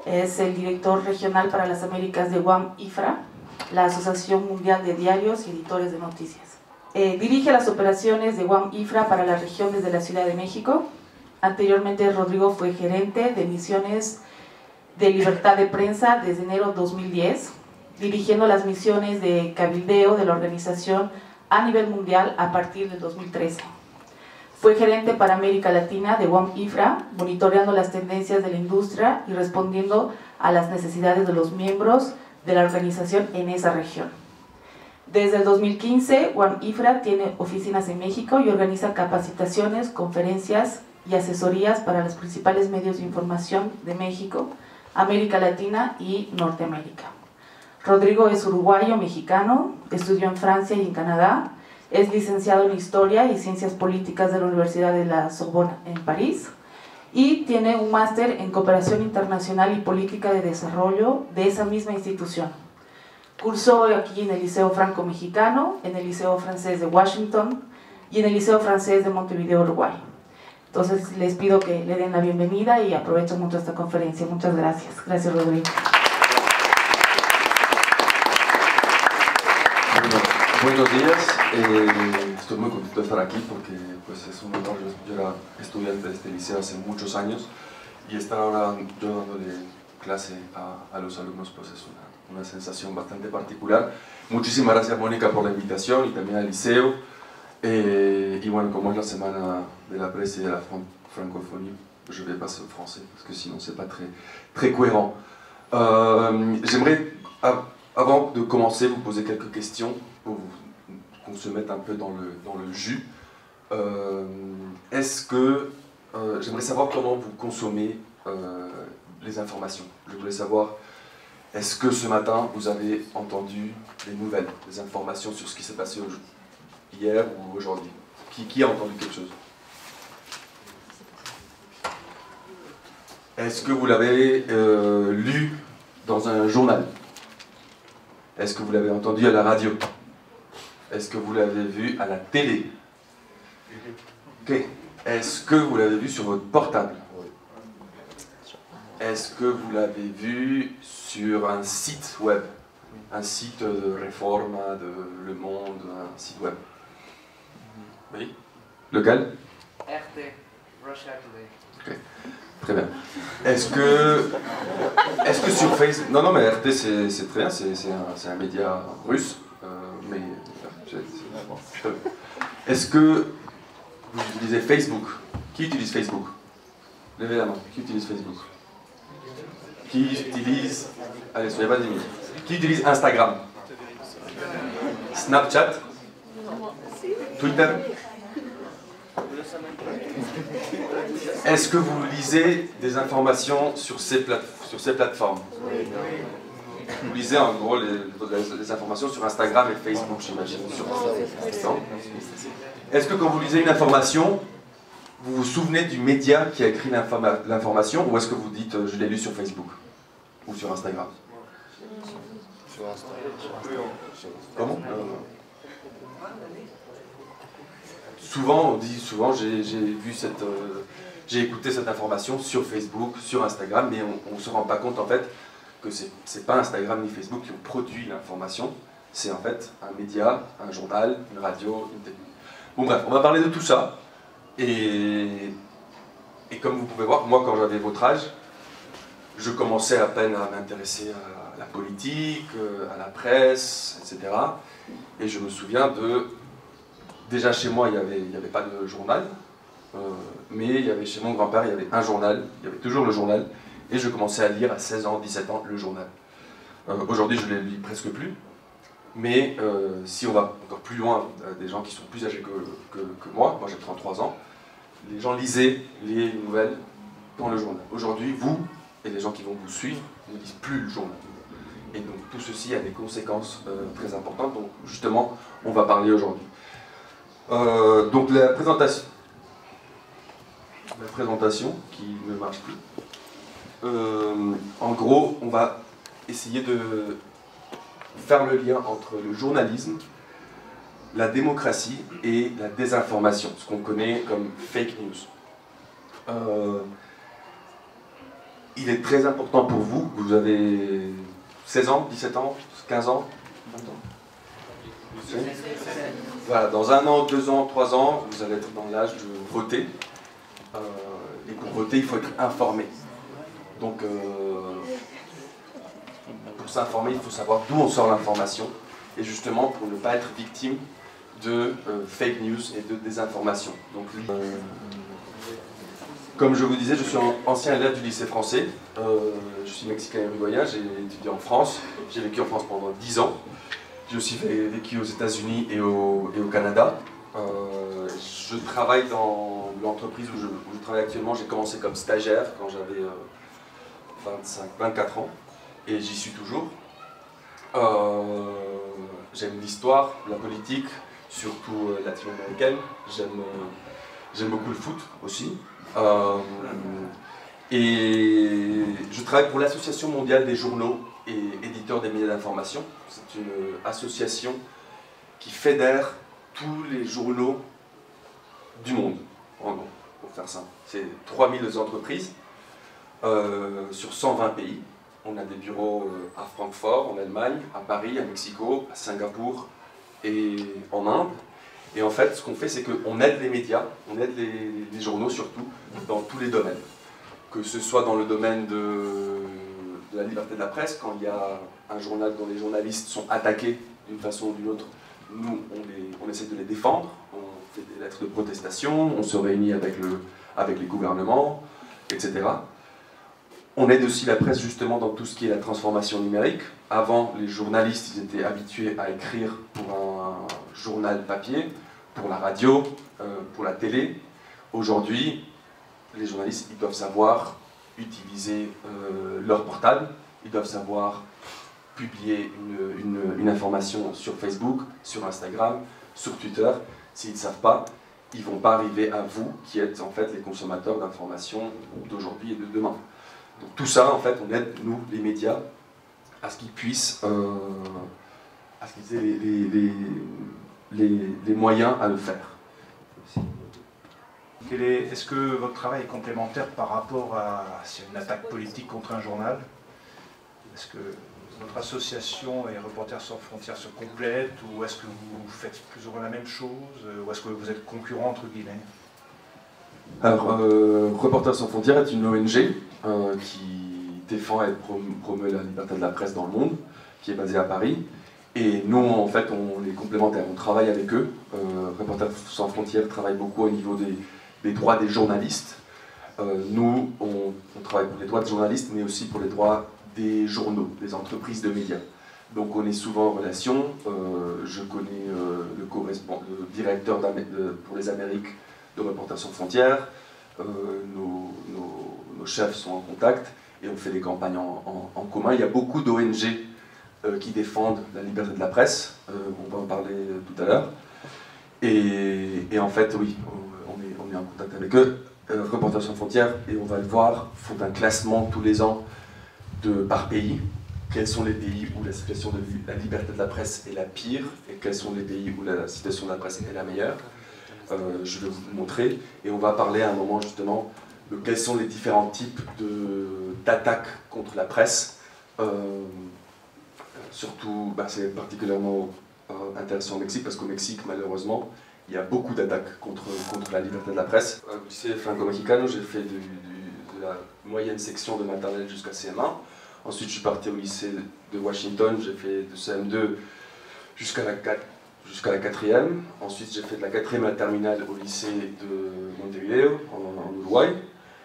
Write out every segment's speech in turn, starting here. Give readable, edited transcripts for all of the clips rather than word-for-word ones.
Es el director regional para las Américas de WAM-IFRA, la Asociación Mundial de Diarios y Editores de Noticias. Dirige las operaciones de WAM-IFRA para la región desde la Ciudad de México. Anteriormente Rodrigo fue gerente de misiones de libertad de prensa desde enero 2010, dirigiendo las misiones de cabildeo de la organización a nivel mundial a partir del 2013. Fue gerente para América Latina de WAM-IFRA, monitoreando las tendencias de la industria y respondiendo a las necesidades de los miembros de la organización en esa región. Desde el 2015, WAM-IFRA tiene oficinas en México y organiza capacitaciones, conferencias y asesorías para los principales medios de información de México, América Latina y Norteamérica. Rodrigo es uruguayo mexicano, estudió en Francia y en Canadá, es licenciado en Historia y Ciencias Políticas de la Universidad de la Sorbonne en París y tiene un máster en Cooperación Internacional y Política de Desarrollo de esa misma institución. Cursó aquí en el Liceo Franco-Mexicano, en el Liceo Francés de Washington y en el Liceo Francés de Montevideo, Uruguay. Entonces les pido que le den la bienvenida y aprovecho mucho esta conferencia. Muchas gracias. Gracias, Rodrigo. Buenos días, estoy muy contento de estar aquí porque pues, es un honor. Yo era estudiante de este liceo hace muchos años y estar ahora yo dándole clase a los alumnos pues es una sensación bastante particular. Muchísimas gracias, Mónica, por la invitación y también al liceo. Y bueno, como es la semana de la presse et de la francophonie, je vais passer au français parce que sinon c'est pas très cohérent. J'aimerais, avant de commencer, vous poser quelques questions pour qu'on se mette un peu dans le jus. J'aimerais savoir comment vous consommez les informations. Je voulais savoir, est-ce que ce matin vous avez entendu des nouvelles, des informations sur ce qui s'est passé hier ou aujourd'hui? Qui a entendu quelque chose? Est-ce que vous l'avez lu dans un journal? Est-ce que vous l'avez entendu à la radio? Est-ce que vous l'avez vu à la télé? Okay. Est-ce que vous l'avez vu sur votre portable? Est-ce que vous l'avez vu sur un site web? Un site de Reforma, de Le Monde, un site web? Oui. Lequel? RT, Russia Today. Ok, très bien. Est-ce que sur Facebook... Non, mais RT c'est très bien, c'est un média russe, mais... Est-ce que vous utilisez Facebook? Qui utilise Facebook? Levez la main. Qui utilise Facebook? Qui utilise... Allez, soyez pas timide. Qui utilise Instagram? Snapchat? Twitter? Est-ce que vous lisez des informations sur ces plateformes? Vous lisez en gros les informations sur Instagram et Facebook, j'imagine. Est-ce que quand vous lisez une information, vous vous souvenez du média qui a écrit l'information, ou est-ce que vous dites je l'ai lu sur Facebook ou sur Instagram? Sur Instagram. Comment? Souvent, on dit j'ai écouté cette information sur Facebook, sur Instagram, mais on ne se rend pas compte en fait que c'est pas Instagram ni Facebook qui ont produit l'information, c'est en fait un média, un journal, une radio, une télé. Bon bref, on va parler de tout ça, et comme vous pouvez voir, moi quand j'avais votre âge, je commençais à peine à m'intéresser à la politique, à la presse, etc. Et je me souviens déjà chez moi, il n'y avait pas de journal, mais il y avait chez mon grand-père, il y avait un journal, il y avait toujours le journal, et je commençais à lire à 16 ans, 17 ans, le journal. Aujourd'hui, je ne le lis presque plus, mais si on va encore plus loin, des gens qui sont plus âgés que moi j'ai 33 ans, les gens lisaient les nouvelles dans le journal. Aujourd'hui, vous, et les gens qui vont vous suivre, ne lisent plus le journal. Et donc tout ceci a des conséquences très importantes, donc justement, on va parler aujourd'hui. Donc la présentation qui ne marche plus. En gros, on va essayer de faire le lien entre le journalisme, la démocratie et la désinformation, ce qu'on connaît comme fake news. il est très important pour vous, vous avez 16 ans, 17 ans, 15 ans, 20 ans. Voilà, dans 1 an, 2 ans, 3 ans, vous allez être dans l'âge de voter. Et pour voter, il faut être informé. Donc, pour s'informer, il faut savoir d'où on sort l'information. Et justement, pour ne pas être victime de fake news et de désinformation. Donc, comme je vous disais, je suis ancien élève du lycée français. Je suis mexicain et uruguayen, j'ai étudié en France. J'ai vécu en France pendant 10 ans. J'ai aussi vécu aux États-Unis et au Canada. Je travaille dans l'entreprise où je travaille actuellement. J'ai commencé comme stagiaire quand j'avais 24 ans. Et j'y suis toujours. J'aime l'histoire, la politique, surtout latino-américaine. J'aime beaucoup le foot aussi. Et je travaille pour l'Association mondiale des journaux et éditeurs des médias d'information. C'est une association qui fédère tous les journaux du monde, en gros, pour faire simple. C'est 3000 entreprises sur 120 pays. On a des bureaux à Francfort, en Allemagne, à Paris, à Mexico, à Singapour et en Inde. Et en fait, ce qu'on fait, c'est qu'on aide les médias, on aide les journaux surtout, dans tous les domaines. Que ce soit dans le domaine de la liberté de la presse, quand il y a un journal dont les journalistes sont attaqués d'une façon ou d'une autre, nous, on essaie de les défendre, on fait des lettres de protestation, on se réunit avec les gouvernements, etc. On aide aussi la presse justement dans tout ce qui est la transformation numérique. Avant, les journalistes ils étaient habitués à écrire pour un journal papier, pour la radio, pour la télé. Aujourd'hui, les journalistes ils doivent savoir utiliser leur portable, ils doivent savoir publier une information sur Facebook, sur Instagram, sur Twitter. S'ils ne savent pas, ils ne vont pas arriver à vous qui êtes en fait les consommateurs d'informations d'aujourd'hui et de demain. Donc tout ça, en fait, on aide, nous, les médias, à ce qu'ils puissent, à ce qu'ils aient les moyens à le faire. Est-ce que votre travail est complémentaire par rapport à une attaque politique contre un journal? Est-ce que votre association et Reporters sans frontières se complètent, ou est-ce que vous faites plus ou moins la même chose, ou est-ce que vous êtes concurrents entre guillemets? Alors, Reporters sans frontières est une ONG qui défend et promeut la liberté de la presse dans le monde, qui est basée à Paris. Et nous, en fait, on est complémentaires, on travaille avec eux. Reporters sans frontières travaille beaucoup au niveau des droits des journalistes. Nous, on travaille pour les droits des journalistes, mais aussi pour les droits des journaux, des entreprises de médias. Donc on est souvent en relation. Je connais le directeur pour les Amériques de Reporters sans frontières. Nos chefs sont en contact et on fait des campagnes en commun. Il y a beaucoup d'ONG qui défendent la liberté de la presse. On va en parler tout à l'heure. Et en fait, oui, on est en contact avec eux. Reporters sans frontières, et on va le voir, font un classement tous les ans par pays. Quels sont les pays où la situation de la liberté de la presse est la pire et quels sont les pays où la situation de la presse est la meilleure. Je vais vous le montrer et on va parler à un moment justement de quels sont les différents types d'attaques contre la presse. Surtout, c'est particulièrement intéressant au Mexique parce qu'au Mexique, malheureusement, il y a beaucoup d'attaques contre la liberté de la presse. Au lycée Franco-Mexicano, j'ai fait de la moyenne section de maternelle jusqu'à CM1. Ensuite, je suis parti au lycée de Washington, j'ai fait de CM2 jusqu'à la 4e. Ensuite, j'ai fait de la 4e à la terminale au lycée de Montevideo, en Uruguay.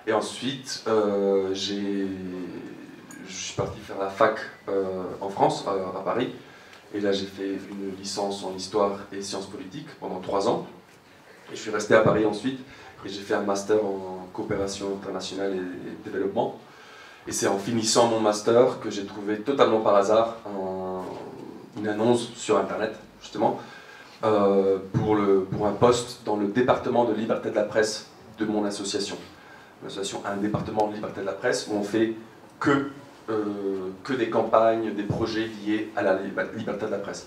Et ensuite, je suis parti faire la fac en France, à Paris. Et là, j'ai fait une licence en histoire et sciences politiques pendant 3 ans. Et je suis resté à Paris ensuite. Et j'ai fait un master en coopération internationale et développement. Et c'est en finissant mon master que j'ai trouvé totalement par hasard une annonce sur Internet, justement, pour un poste dans le département de liberté de la presse de mon association. L'association a un département de liberté de la presse où on fait que des campagnes, des projets liés à la liberté de la presse.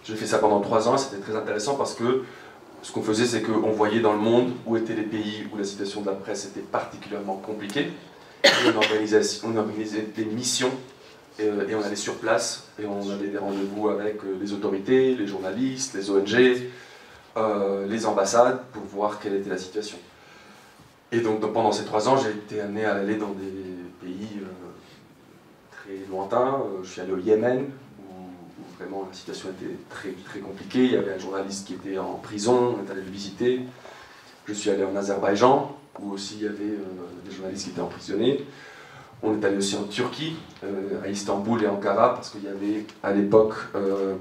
J'ai fait ça pendant 3 ans et c'était très intéressant parce que ce qu'on faisait, c'est qu'on voyait dans le monde où étaient les pays où la situation de la presse était particulièrement compliquée. on organisait des missions et on allait sur place et on avait des rendez-vous avec les autorités, les journalistes, les ONG, les ambassades pour voir quelle était la situation. Et donc pendant ces 3 ans, j'ai été amené à aller dans des pays très lointains. Je suis allé au Yémen, où vraiment la situation était très, très compliquée. Il y avait un journaliste qui était en prison, on est allé le visiter. Je suis allé en Azerbaïdjan, où aussi il y avait des journalistes qui étaient emprisonnés. On est allé aussi en Turquie, à Istanbul et Ankara, parce qu'il y avait à l'époque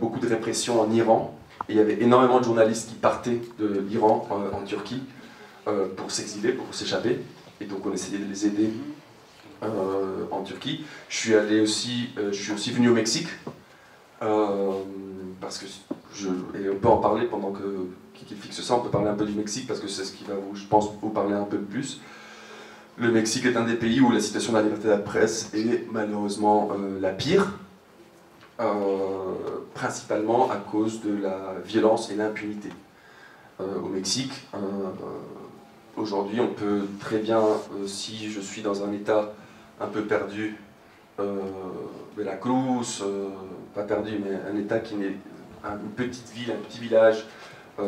beaucoup de répression en Iran. Et il y avait énormément de journalistes qui partaient de l'Iran en Turquie pour s'exiler, pour s'échapper. Et donc on essayait de les aider en Turquie. Je suis aussi venu au Mexique, parce que et on peut en parler pendant qu'il fixe ça, on peut parler un peu du Mexique, parce que c'est ce qui va, je pense, vous parler un peu plus. Le Mexique est un des pays où la situation de la liberté de la presse est malheureusement la pire, principalement à cause de la violence et l'impunité. Au Mexique, aujourd'hui, on peut très bien, si je suis dans un état un peu perdu, Veracruz, pas perdu, mais un état qui n'est une petite ville, un petit village, où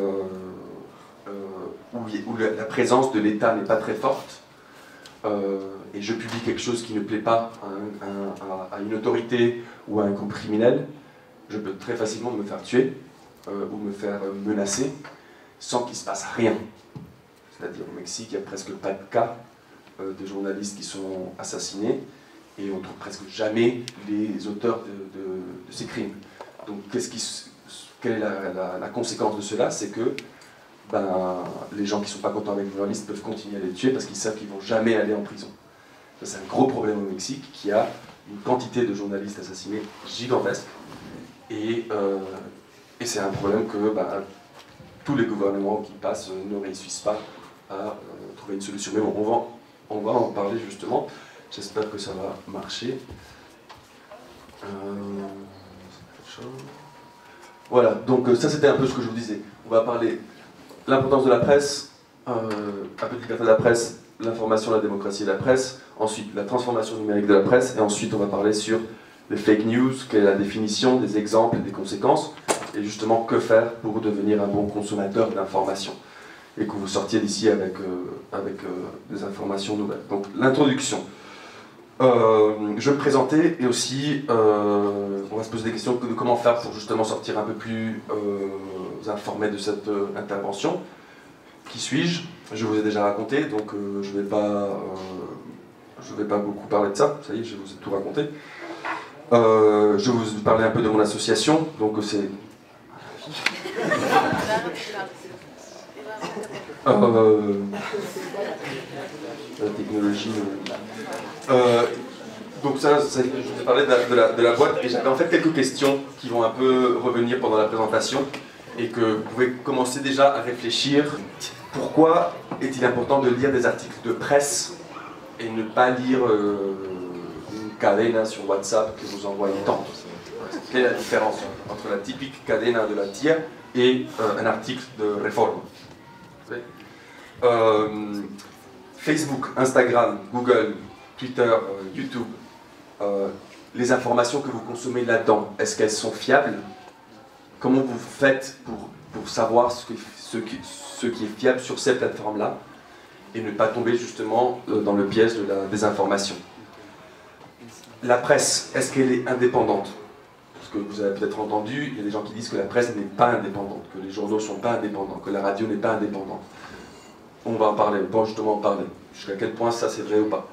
la présence de l'État n'est pas très forte, et je publie quelque chose qui ne plaît pas à une autorité ou à un groupe criminel, je peux très facilement me faire tuer ou me faire menacer sans qu'il ne se passe rien. C'est-à-dire au Mexique, il n'y a presque pas de cas de journalistes qui sont assassinés et on ne trouve presque jamais les auteurs de ces crimes. Donc quelle est la conséquence de cela? C'est que les gens qui ne sont pas contents avec les journalistes peuvent continuer à les tuer parce qu'ils savent qu'ils ne vont jamais aller en prison. C'est un gros problème au Mexique qui a une quantité de journalistes assassinés gigantesque et c'est un problème que tous les gouvernements qui passent ne réussissent pas à trouver une solution. Mais bon, on va en parler justement. J'espère que ça va marcher. Voilà, donc ça c'était un peu ce que je vous disais. On va parler de l'importance de la presse, un peu de liberté de la presse, l'information, la démocratie et la presse, ensuite la transformation numérique de la presse, et ensuite on va parler sur les fake news, quelle est la définition, des exemples et des conséquences, et justement que faire pour devenir un bon consommateur d'informations, et que vous sortiez d'ici avec des informations nouvelles. Donc l'introduction. Je vais me présenter et aussi on va se poser des questions de comment faire pour justement sortir un peu plus informé de cette intervention. Qui suis-je? Je vous ai déjà raconté, donc je vais pas beaucoup parler de ça, ça y est, je vous ai tout raconté. Je vais vous parler un peu de mon association, donc c'est... la technologie... donc ça, je vous ai parlé de la boîte, et j'avais en fait quelques questions qui vont un peu revenir pendant la présentation, et que vous pouvez commencer déjà à réfléchir. Pourquoi est-il important de lire des articles de presse et ne pas lire une cadena sur WhatsApp que vous envoie une tante? Quelle est la différence entre la typique cadena de la TIA et un article de Reforma? Facebook, Instagram, Google, Twitter, YouTube, les informations que vous consommez là-dedans, est-ce qu'elles sont fiables? Comment vous faites pour savoir ce qui est fiable sur ces plateformes-là et ne pas tomber justement dans le piège de la désinformation? La presse, est-ce qu'elle est indépendante? Parce que vous avez peut-être entendu, il y a des gens qui disent que la presse n'est pas indépendante, que les journaux ne sont pas indépendants, que la radio n'est pas indépendante. On va en parler, on va justement en parler. Jusqu'à quel point ça c'est vrai ou pas.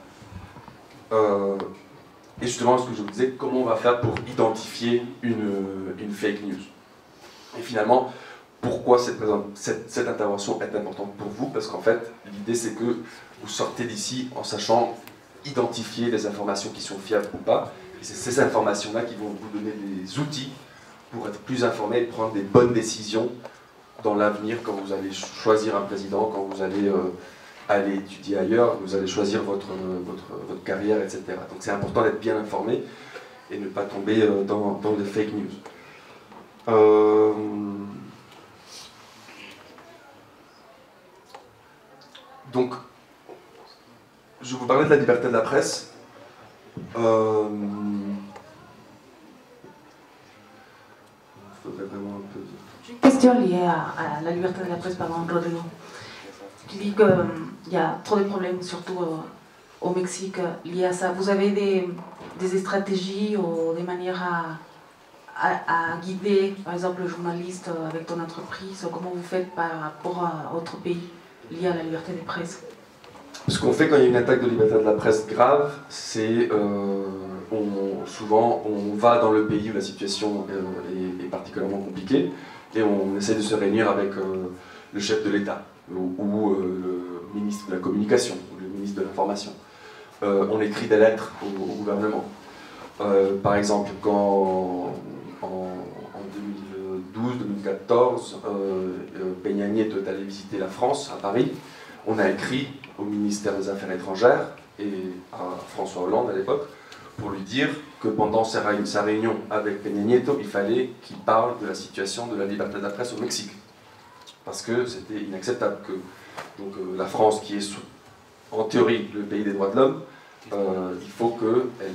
Et justement, ce que je vous disais, comment on va faire pour identifier une fake news? Et finalement, pourquoi cette intervention est importante pour vous? Parce qu'en fait, l'idée c'est que vous sortez d'ici en sachant identifier les informations qui sont fiables ou pas. Et c'est ces informations-là qui vont vous donner des outils pour être plus informés et prendre des bonnes décisions dans l'avenir quand vous allez choisir un président, quand vous allez aller étudier ailleurs, vous allez choisir votre carrière, etc. Donc c'est important d'être bien informé et ne pas tomber dans des fake news. Donc, je vous parlais de la liberté de la presse. Faudrait vraiment un peu... J'ai une question liée à la liberté de la presse, pardon, Rodrigo. Tu dis qu'il y a trop de problèmes, surtout au Mexique, liés à ça. Vous avez des stratégies ou des manières à guider, par exemple, le journaliste avec ton entreprise, ou comment vous faites par rapport à autres pays liés à la liberté de presse? Ce qu'on fait quand il y a une attaque de liberté de la presse grave, c'est souvent on va dans le pays où la situation est particulièrement compliquée et on essaie de se réunir avec le chef de l'État ou le ministre de la Communication ou le ministre de l'Information. On écrit des lettres au gouvernement. Par exemple, quand en 2012-2014, Peña Nieto est allé visiter la France, à Paris, on a écrit au ministère des Affaires étrangères et à François Hollande à l'époque pour lui dire que pendant sa réunion avec Peña Nieto, il fallait qu'il parle de la situation de la liberté de la presse au Mexique. Parce que c'était inacceptable que la France, qui est en théorie le pays des droits de l'homme, il faut qu'elle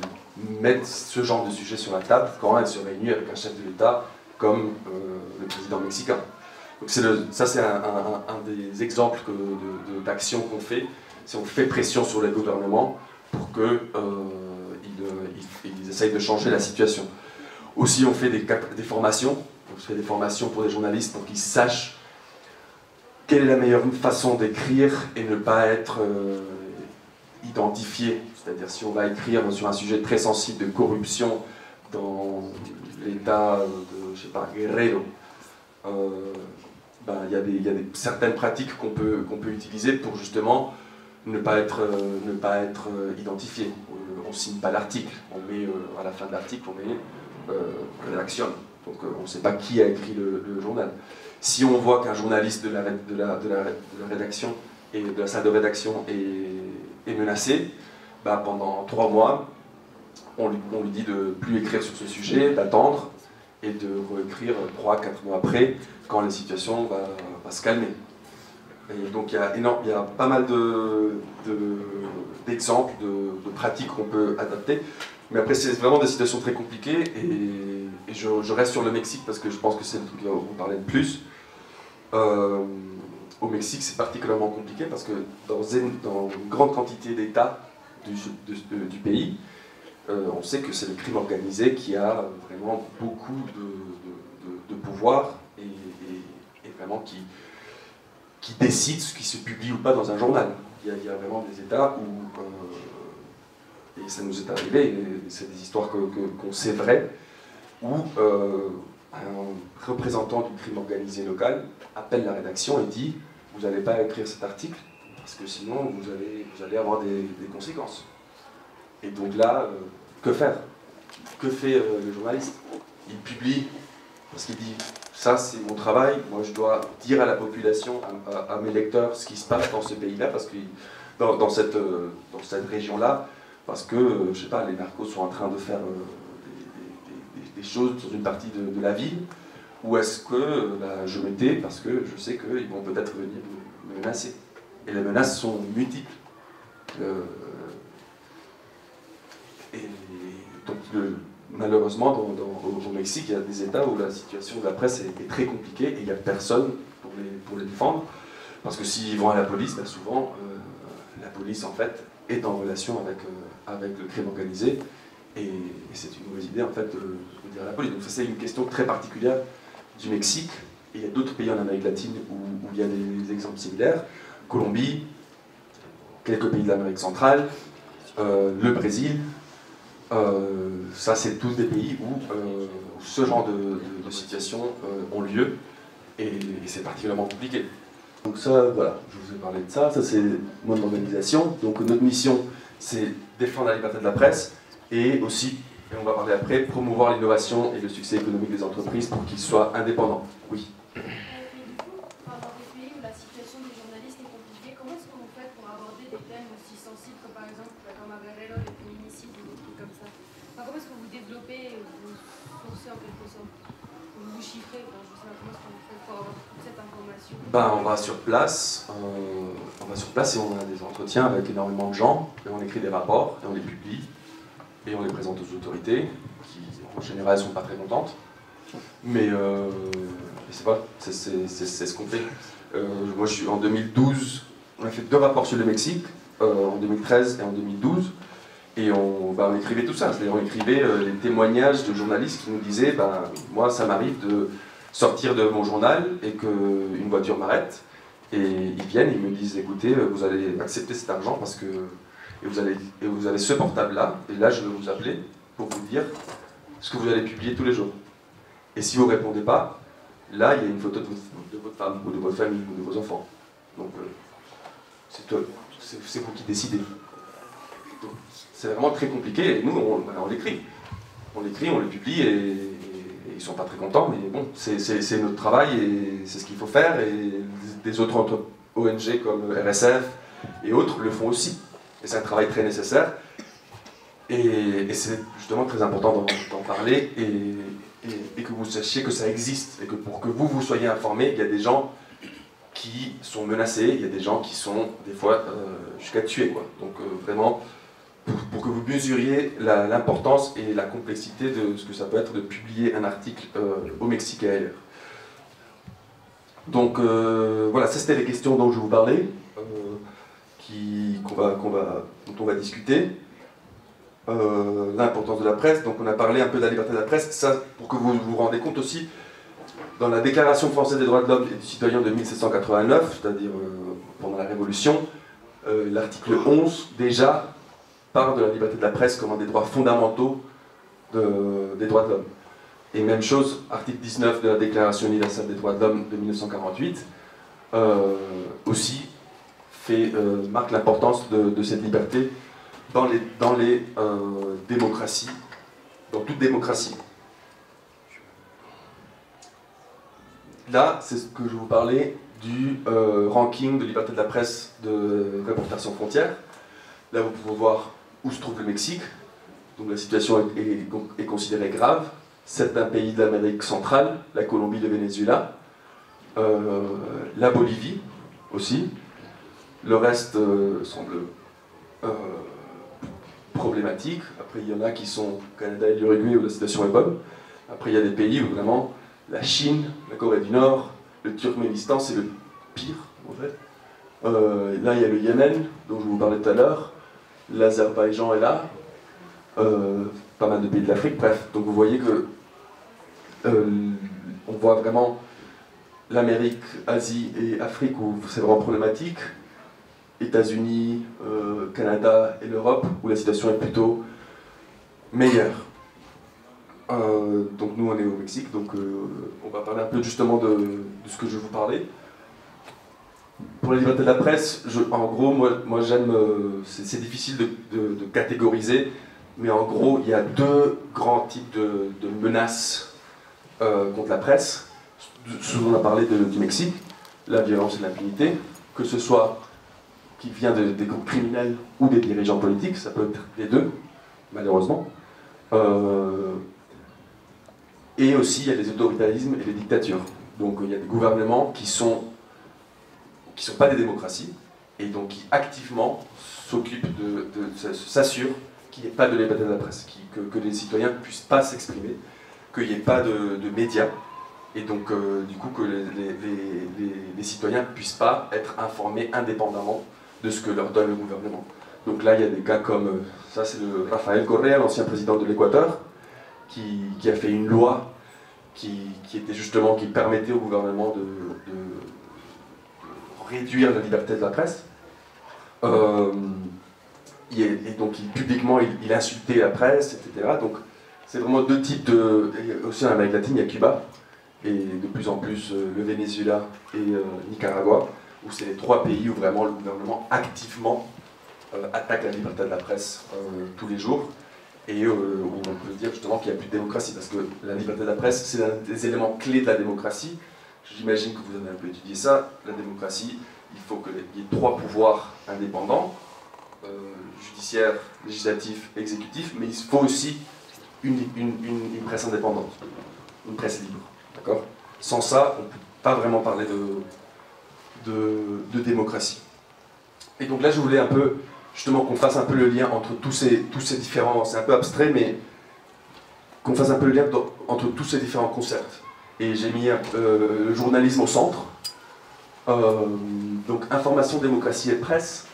mette ce genre de sujet sur la table quand elle se réunit avec un chef de l'État comme le président mexicain. Donc ça c'est un des exemples d'action qu'on fait, c'est on fait pression sur les gouvernements pour qu'ils essayent de changer la situation. Aussi on fait des formations, on fait des formations pour des journalistes pour qu'ils sachent quelle est la meilleure façon d'écrire et ne pas être identifié. C'est-à-dire si on va écrire sur un sujet très sensible de corruption dans l'état de, je sais pas, Guerrero, il y a certaines pratiques qu'on peut utiliser pour justement ne pas être identifié. On ne signe pas l'article, on met à la fin de l'article, on met rédaction. Donc on ne sait pas qui a écrit le journal. Si on voit qu'un journaliste de la rédaction et de la salle de rédaction est menacé, pendant 3 mois, on lui dit de ne plus écrire sur ce sujet, d'attendre et de réécrire 3-4 mois après, quand la situation va se calmer. Et donc il y a pas mal d'exemples, de pratiques qu'on peut adapter. Mais après, c'est vraiment des situations très compliquées. Et je reste sur le Mexique parce que je pense que c'est le truc dont vous parlez le plus. Au Mexique, c'est particulièrement compliqué parce que dans une grande quantité d'États du pays, on sait que c'est le crime organisé qui a vraiment beaucoup de pouvoir et vraiment qui décide ce qui se publie ou pas dans un journal. Il y a vraiment des États où, et ça nous est arrivé, c'est des histoires qu'on sait vraies, où un représentant du crime organisé local appelle la rédaction et dit « Vous n'allez pas écrire cet article, parce que sinon vous allez avoir des conséquences. » Et donc là, que faire? Que fait le journaliste? Il publie parce qu'il dit ça c'est mon travail, moi je dois dire à la population, à mes lecteurs ce qui se passe dans ce pays-là, parce que dans cette région-là, parce que je sais pas, les narcos sont en train de faire des choses dans une partie de la ville, ou est-ce que je me tais parce que je sais qu'ils vont peut-être venir me menacer. Et les menaces sont multiples. Et donc, malheureusement, au Mexique, il y a des États où la situation de la presse est très compliquée et il n'y a personne pour les défendre. Parce que s'ils vont à la police, souvent, la police, en fait, est en relation avec le crime organisé. Et c'est une mauvaise idée, en fait, de dire à la police. Donc ça, c'est une question très particulière du Mexique. Et il y a d'autres pays en Amérique latine où il y a des exemples similaires. Colombie, quelques pays de l'Amérique centrale, le Brésil. Ça, c'est tous des pays où ce genre de situations ont lieu et c'est particulièrement compliqué. Donc ça, voilà, je vous ai parlé de ça. Ça, c'est mode d'organisation. Donc notre mission, c'est défendre la liberté de la presse et aussi, et on va parler après, promouvoir l'innovation et le succès économique des entreprises pour qu'ils soient indépendants. Oui. Dans des pays où la situation des journalistes est compliquée, comment est-ce que vous faites pour aborder des thèmes aussi sensibles que par exemple, comme à Guerrero, les féminicides ou des trucs comme ça? Comment est-ce que vous développez et vous sourcez en quelque sorte? vous chiffrez, enfin, je sais pas comment est-ce que vous faites pour avoir toute cette information. On va sur place, et on a des entretiens avec énormément de gens, et on écrit des rapports, et on les publie, et on les présente aux autorités, qui en général ne sont pas très contentes. Mais c'est ce qu'on fait. Moi, je suis en 2012, on a fait 2 rapports sur le Mexique, en 2013 et en 2012, et on écrivait tout ça. C'est-à-dire, on écrivait les témoignages de journalistes qui nous disaient moi, ça m'arrive de sortir de mon journal et qu'une voiture m'arrête, et ils viennent et ils me disent écoutez, vous allez accepter cet argent parce que. Et vous avez ce portable-là, et là, je vais vous appeler pour vous dire ce que vous allez publier tous les jours. Et si vous ne répondez pas, là, il y a une photo de votre femme, ou de votre famille, ou de vos enfants. Donc, c'est vous qui décidez. C'est vraiment très compliqué, et nous, on l'écrit. On l'écrit, on le publie, et ils ne sont pas très contents, mais bon, c'est notre travail, et c'est ce qu'il faut faire, et des autres ONG comme RSF et autres le font aussi. Et c'est un travail très nécessaire, et c'est justement très important d'en parler, et que vous sachiez que ça existe, et que pour que vous soyez informés, il y a des gens qui sont menacés, il y a des gens qui sont des fois jusqu'à tuer, quoi. Donc vraiment, pour que vous mesuriez l'importance et la complexité de ce que ça peut être de publier un article au Mexique et ailleurs. Donc voilà, ça c'était les questions dont je vous parlais, dont on va discuter. L'importance de la presse, donc on a parlé un peu de la liberté de la presse, ça pour que vous vous rendez compte aussi, dans la Déclaration française des droits de l'homme et du citoyen de 1789, c'est-à-dire pendant la Révolution, l'article 11 déjà parle de la liberté de la presse comme un des droits fondamentaux des droits de l'homme. Et même chose, article 19 de la Déclaration universelle des droits de l'homme de 1948, aussi marque l'importance de cette liberté dans les démocraties, dans toute démocratie. Là, c'est ce que je vous parlais du ranking de liberté de la presse de Reporters sans frontières. Là, vous pouvez voir où se trouve le Mexique. Donc la situation est considérée grave. C'est un pays d'Amérique centrale, la Colombie, le Venezuela, la Bolivie aussi. Le reste semble problématique. Après, il y en a qui sont au Canada et l'Uruguay où la situation est bonne. Après, il y a des pays où vraiment la Chine, la Corée du Nord, le Turkménistan, c'est le pire en fait. Là, il y a le Yémen, dont je vous parlais tout à l'heure. L'Azerbaïdjan est là. Pas mal de pays de l'Afrique. Bref, donc vous voyez que on voit vraiment l'Amérique, Asie et Afrique où c'est vraiment problématique. États-Unis, Canada et l'Europe, où la situation est plutôt meilleure. Donc nous on est au Mexique, donc on va parler un peu justement de ce que je vais vous parler. Pour la liberté de la presse, en gros, moi j'aime, c'est difficile de catégoriser, mais en gros il y a 2 grands types de menaces contre la presse. Souvent on a parlé du Mexique, la violence et l'impunité, que ce soit qui vient des groupes criminels ou des dirigeants politiques, ça peut être les deux, malheureusement. Et aussi, il y a les autoritarismes et les dictatures. Donc il y a des gouvernements qui sont pas des démocraties, et donc qui activement s'occupent s'assurent qu'il n'y ait pas de liberté de la presse, que les citoyens ne puissent pas s'exprimer, qu'il n'y ait pas de médias, et donc du coup que les citoyens ne puissent pas être informés indépendamment de ce que leur donne le gouvernement. Donc là, il y a des cas comme, ça c'est le Rafael Correa, l'ancien président de l'Équateur, qui a fait une loi qui permettait au gouvernement de réduire la liberté de la presse. Et donc publiquement, il insultait la presse, etc. Donc c'est vraiment 2 types de... Et aussi en Amérique latine, il y a Cuba, et de plus en plus le Venezuela et Nicaragua, où c'est les 3 pays où vraiment le gouvernement activement attaque la liberté de la presse tous les jours, et où on peut dire justement qu'il n'y a plus de démocratie, parce que la liberté de la presse, c'est un des éléments clés de la démocratie. J'imagine que vous avez un peu étudié ça. La démocratie, il faut qu'il y ait 3 pouvoirs indépendants, judiciaire, législatif, exécutif, mais il faut aussi une presse indépendante, une presse libre. D'accord? Sans ça, on ne peut pas vraiment parler de démocratie. Et donc là, je voulais un peu, justement, qu'on fasse un peu le lien entre tous ces différents, c'est un peu abstrait, mais qu'on fasse un peu le lien entre tous ces différents concepts. Et j'ai mis le journalisme au centre. Donc information, démocratie et presse.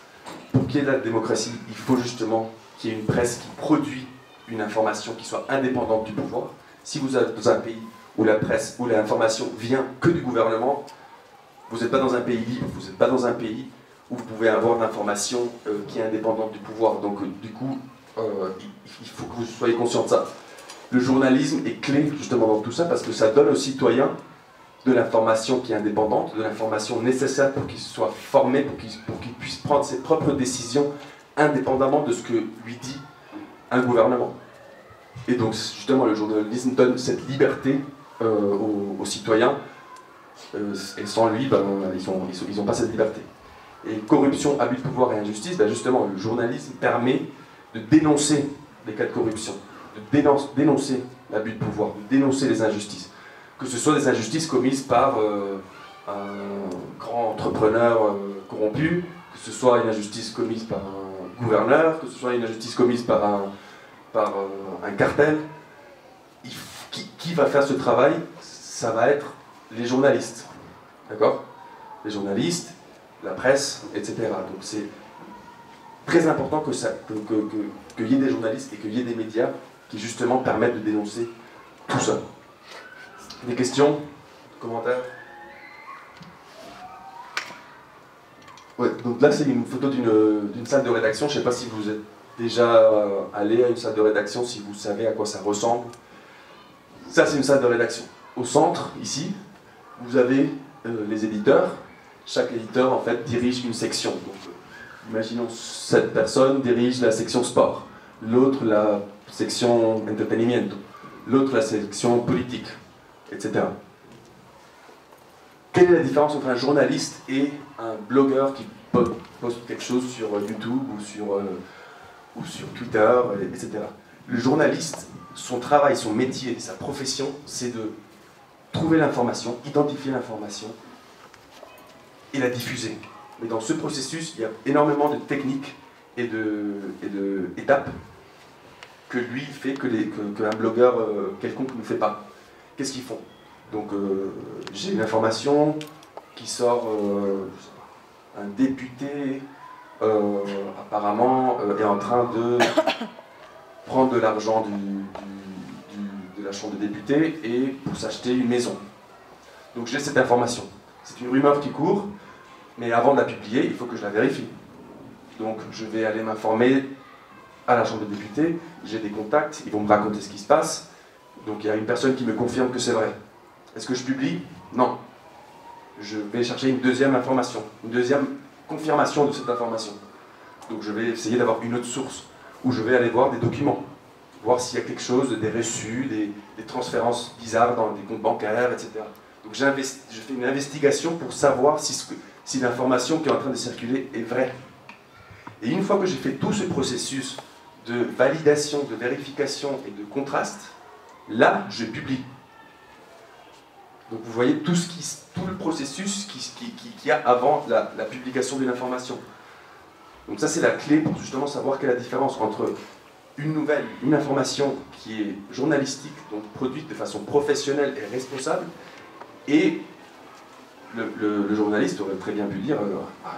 Pour qu'il y ait de la démocratie, il faut justement qu'il y ait une presse qui produit une information qui soit indépendante du pouvoir. Si vous êtes dans un pays où la presse, où l'information vient que du gouvernement, vous n'êtes pas dans un pays libre, vous n'êtes pas dans un pays où vous pouvez avoir de l'information qui est indépendante du pouvoir. Donc du coup, il faut que vous soyez conscient de ça. Le journalisme est clé justement dans tout ça parce que ça donne aux citoyens de l'information qui est indépendante, de l'information nécessaire pour qu'ils soient formés, pour qu'ils puissent prendre ses propres décisions indépendamment de ce que lui dit un gouvernement. Et donc justement le journalisme donne cette liberté aux citoyens et sans lui, ben, ils n'ont pas cette liberté. Et corruption, abus de pouvoir et injustice, ben justement le journalisme permet de dénoncer les cas de corruption, de dénoncer l'abus de pouvoir, de dénoncer les injustices. Que ce soit des injustices commises par un grand entrepreneur corrompu, que ce soit une injustice commise par un gouverneur, que ce soit une injustice commise par un cartel. Qui va faire ce travail? Ça va être les journalistes. D'accord? Les journalistes, la presse, etc. Donc c'est très important qu'il y ait des journalistes et qu'il y ait des médias qui justement permettent de dénoncer tout ça. Des questions? Commentaires? Ouais, donc là c'est une photo d'une salle de rédaction. Je ne sais pas si vous êtes déjà allé à une salle de rédaction, si vous savez à quoi ça ressemble. Ça c'est une salle de rédaction. Au centre, ici, vous avez les éditeurs. Chaque éditeur en fait dirige une section. Donc, imaginons cette personne dirige la section sport, l'autre la section entretenimiento, l'autre la section politique, etc. Quelle est la différence entre un journaliste et un blogueur qui poste quelque chose sur YouTube ou sur Twitter, etc. Le journaliste, son travail, son métier, sa profession, c'est de trouver l'information, identifier l'information et la diffuser. Mais dans ce processus, il y a énormément de techniques et d'étapes que lui fait, qu'un blogueur quelconque ne fait pas. Qu'est-ce qu'ils font? Donc j'ai une information qui sort, un député apparemment est en train de prendre de l'argent de la chambre de députés et pour s'acheter une maison. Donc j'ai cette information. C'est une rumeur qui court, mais avant de la publier, il faut que je la vérifie. Donc je vais aller m'informer à la chambre de députés, j'ai des contacts, ils vont me raconter ce qui se passe. Donc il y a une personne qui me confirme que c'est vrai. Est-ce que je publie? Non. Je vais chercher une deuxième information, une deuxième confirmation de cette information. Donc je vais essayer d'avoir une autre source, où je vais aller voir des documents, voir s'il y a quelque chose, des reçus, des transférences bizarres dans des comptes bancaires, etc. Donc je fais une investigation pour savoir si l'information qui est en train de circuler est vraie. Et une fois que j'ai fait tout ce processus de validation, de vérification et de contraste, là, je publie. Donc vous voyez tout le processus qu'il y a avant la publication d'une information. Donc ça c'est la clé pour justement savoir quelle est la différence entre une nouvelle, une information qui est journalistique, donc produite de façon professionnelle et responsable, et le journaliste aurait très bien pu dire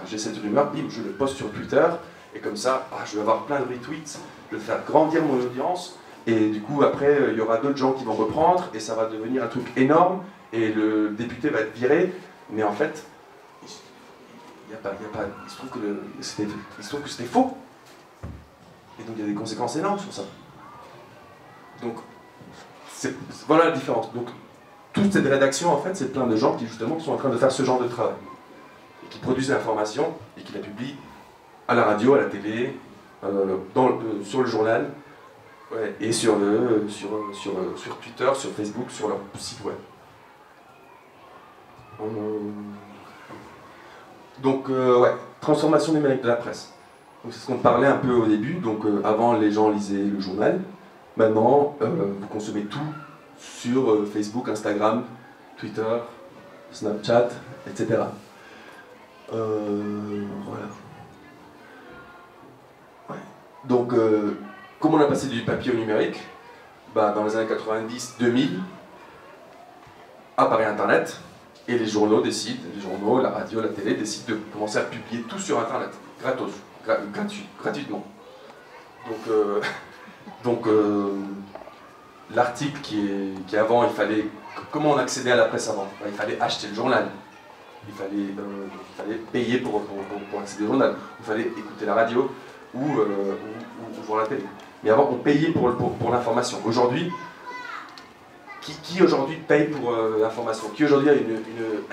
j'ai cette rumeur, bim, je le poste sur Twitter, et comme ça, je vais avoir plein de retweets, je vais faire grandir mon audience, et du coup après il y aura d'autres gens qui vont reprendre, et ça va devenir un truc énorme, et le député va être viré, mais en fait, il se trouve que c'était faux. Et donc il y a des conséquences énormes sur ça. Donc, voilà la différence. Donc, toute cette rédaction, en fait, c'est plein de gens qui, justement, sont en train de faire ce genre de travail. Et qui produisent l'information, et qui la publient à la radio, à la télé, sur le journal, ouais, et sur Twitter, sur Facebook, sur leur site web. Donc, ouais, transformation numérique de la presse. C'est ce qu'on parlait un peu au début. Donc, avant, les gens lisaient le journal. Maintenant, vous consommez tout sur Facebook, Instagram Twitter, Snapchat, etc. Voilà. Ouais. Donc, comment on a passé du papier au numérique? Dans les années 90-2000, apparaît Internet, et les journaux décident, les journaux, la radio, la télé décident de commencer à publier tout sur Internet, gratuitement. Donc, l'article qui avant, il fallait... Comment on accédait à la presse avant? Il fallait acheter le journal. Il fallait payer pour accéder au journal. Il fallait écouter la radio ou voir la télé. Mais avant, on payait pour l'information. Aujourd'hui, qui aujourd'hui paye pour l'information? Qui aujourd'hui a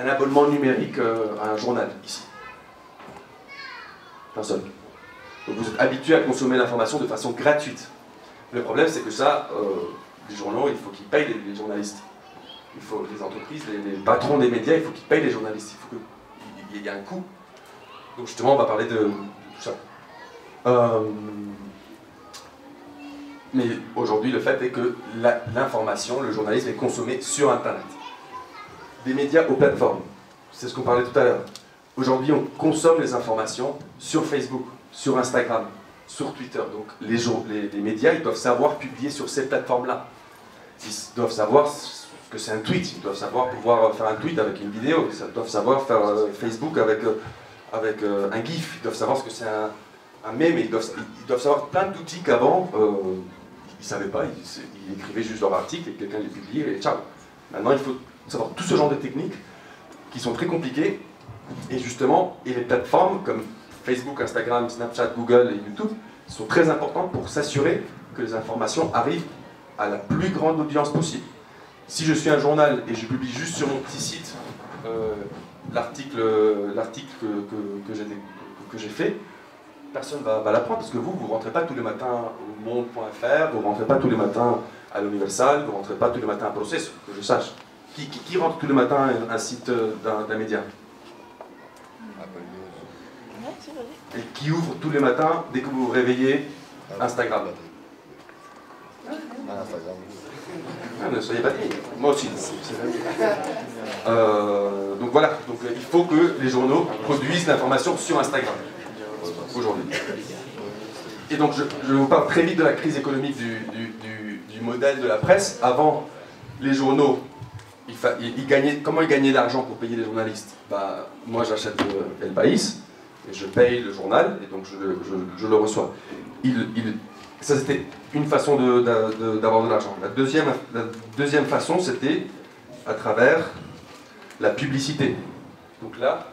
un abonnement numérique à un journal, ici? Personne. Donc vous êtes habitué à consommer l'information de façon gratuite. Le problème, c'est que ça, les journaux, il faut qu'ils payent les journalistes. Il faut les entreprises, les patrons des médias, il faut qu'ils payent les journalistes. Il faut qu'il y ait un coût. Donc justement, on va parler de tout ça. Mais aujourd'hui, le fait est que l'information, le journalisme est consommé sur Internet. Des médias aux plateformes. C'est ce qu'on parlait tout à l'heure. Aujourd'hui, on consomme les informations sur Facebook, sur Instagram, sur Twitter. Donc les médias, ils doivent savoir publier sur ces plateformes-là. Ils doivent savoir ce que c'est un tweet. Ils doivent savoir pouvoir faire un tweet avec une vidéo. Ils doivent savoir faire Facebook avec un GIF. Ils doivent savoir ce que c'est un mème. Ils doivent savoir plein d'outils qu'avant, ils ne savaient pas. Ils écrivaient juste leur article et quelqu'un les publiait et ciao. Maintenant, il faut savoir tout ce genre de techniques qui sont très compliquées. Et justement, les plateformes comme Facebook, Instagram, Snapchat, Google et YouTube sont très importantes pour s'assurer que les informations arrivent à la plus grande audience possible. Si je suis un journal et je publie juste sur mon petit site l'article que j'ai fait, personne ne va l'apprendre parce que vous ne rentrez pas tous les matins au monde.fr, vous ne rentrez pas tous les matins à l'Universal, vous ne rentrez pas tous les matins à Processo, que je sache. Qui rentre tous les matins à un site d'un média? Et qui ouvre tous les matins, dès que vous vous réveillez, Instagram? Ne soyez pas dit. Moi aussi. Donc voilà, il faut que les journaux produisent l'information sur Instagram aujourd'hui. Et donc je vous parle très vite de la crise économique du modèle de la presse. Avant, les journaux, comment ils gagnaient l'argent pour payer les journalistes? Moi j'achète El País et je paye le journal et donc je le reçois. Ça c'était une façon d'avoir de l'argent. La deuxième façon, c'était à travers la publicité. Donc là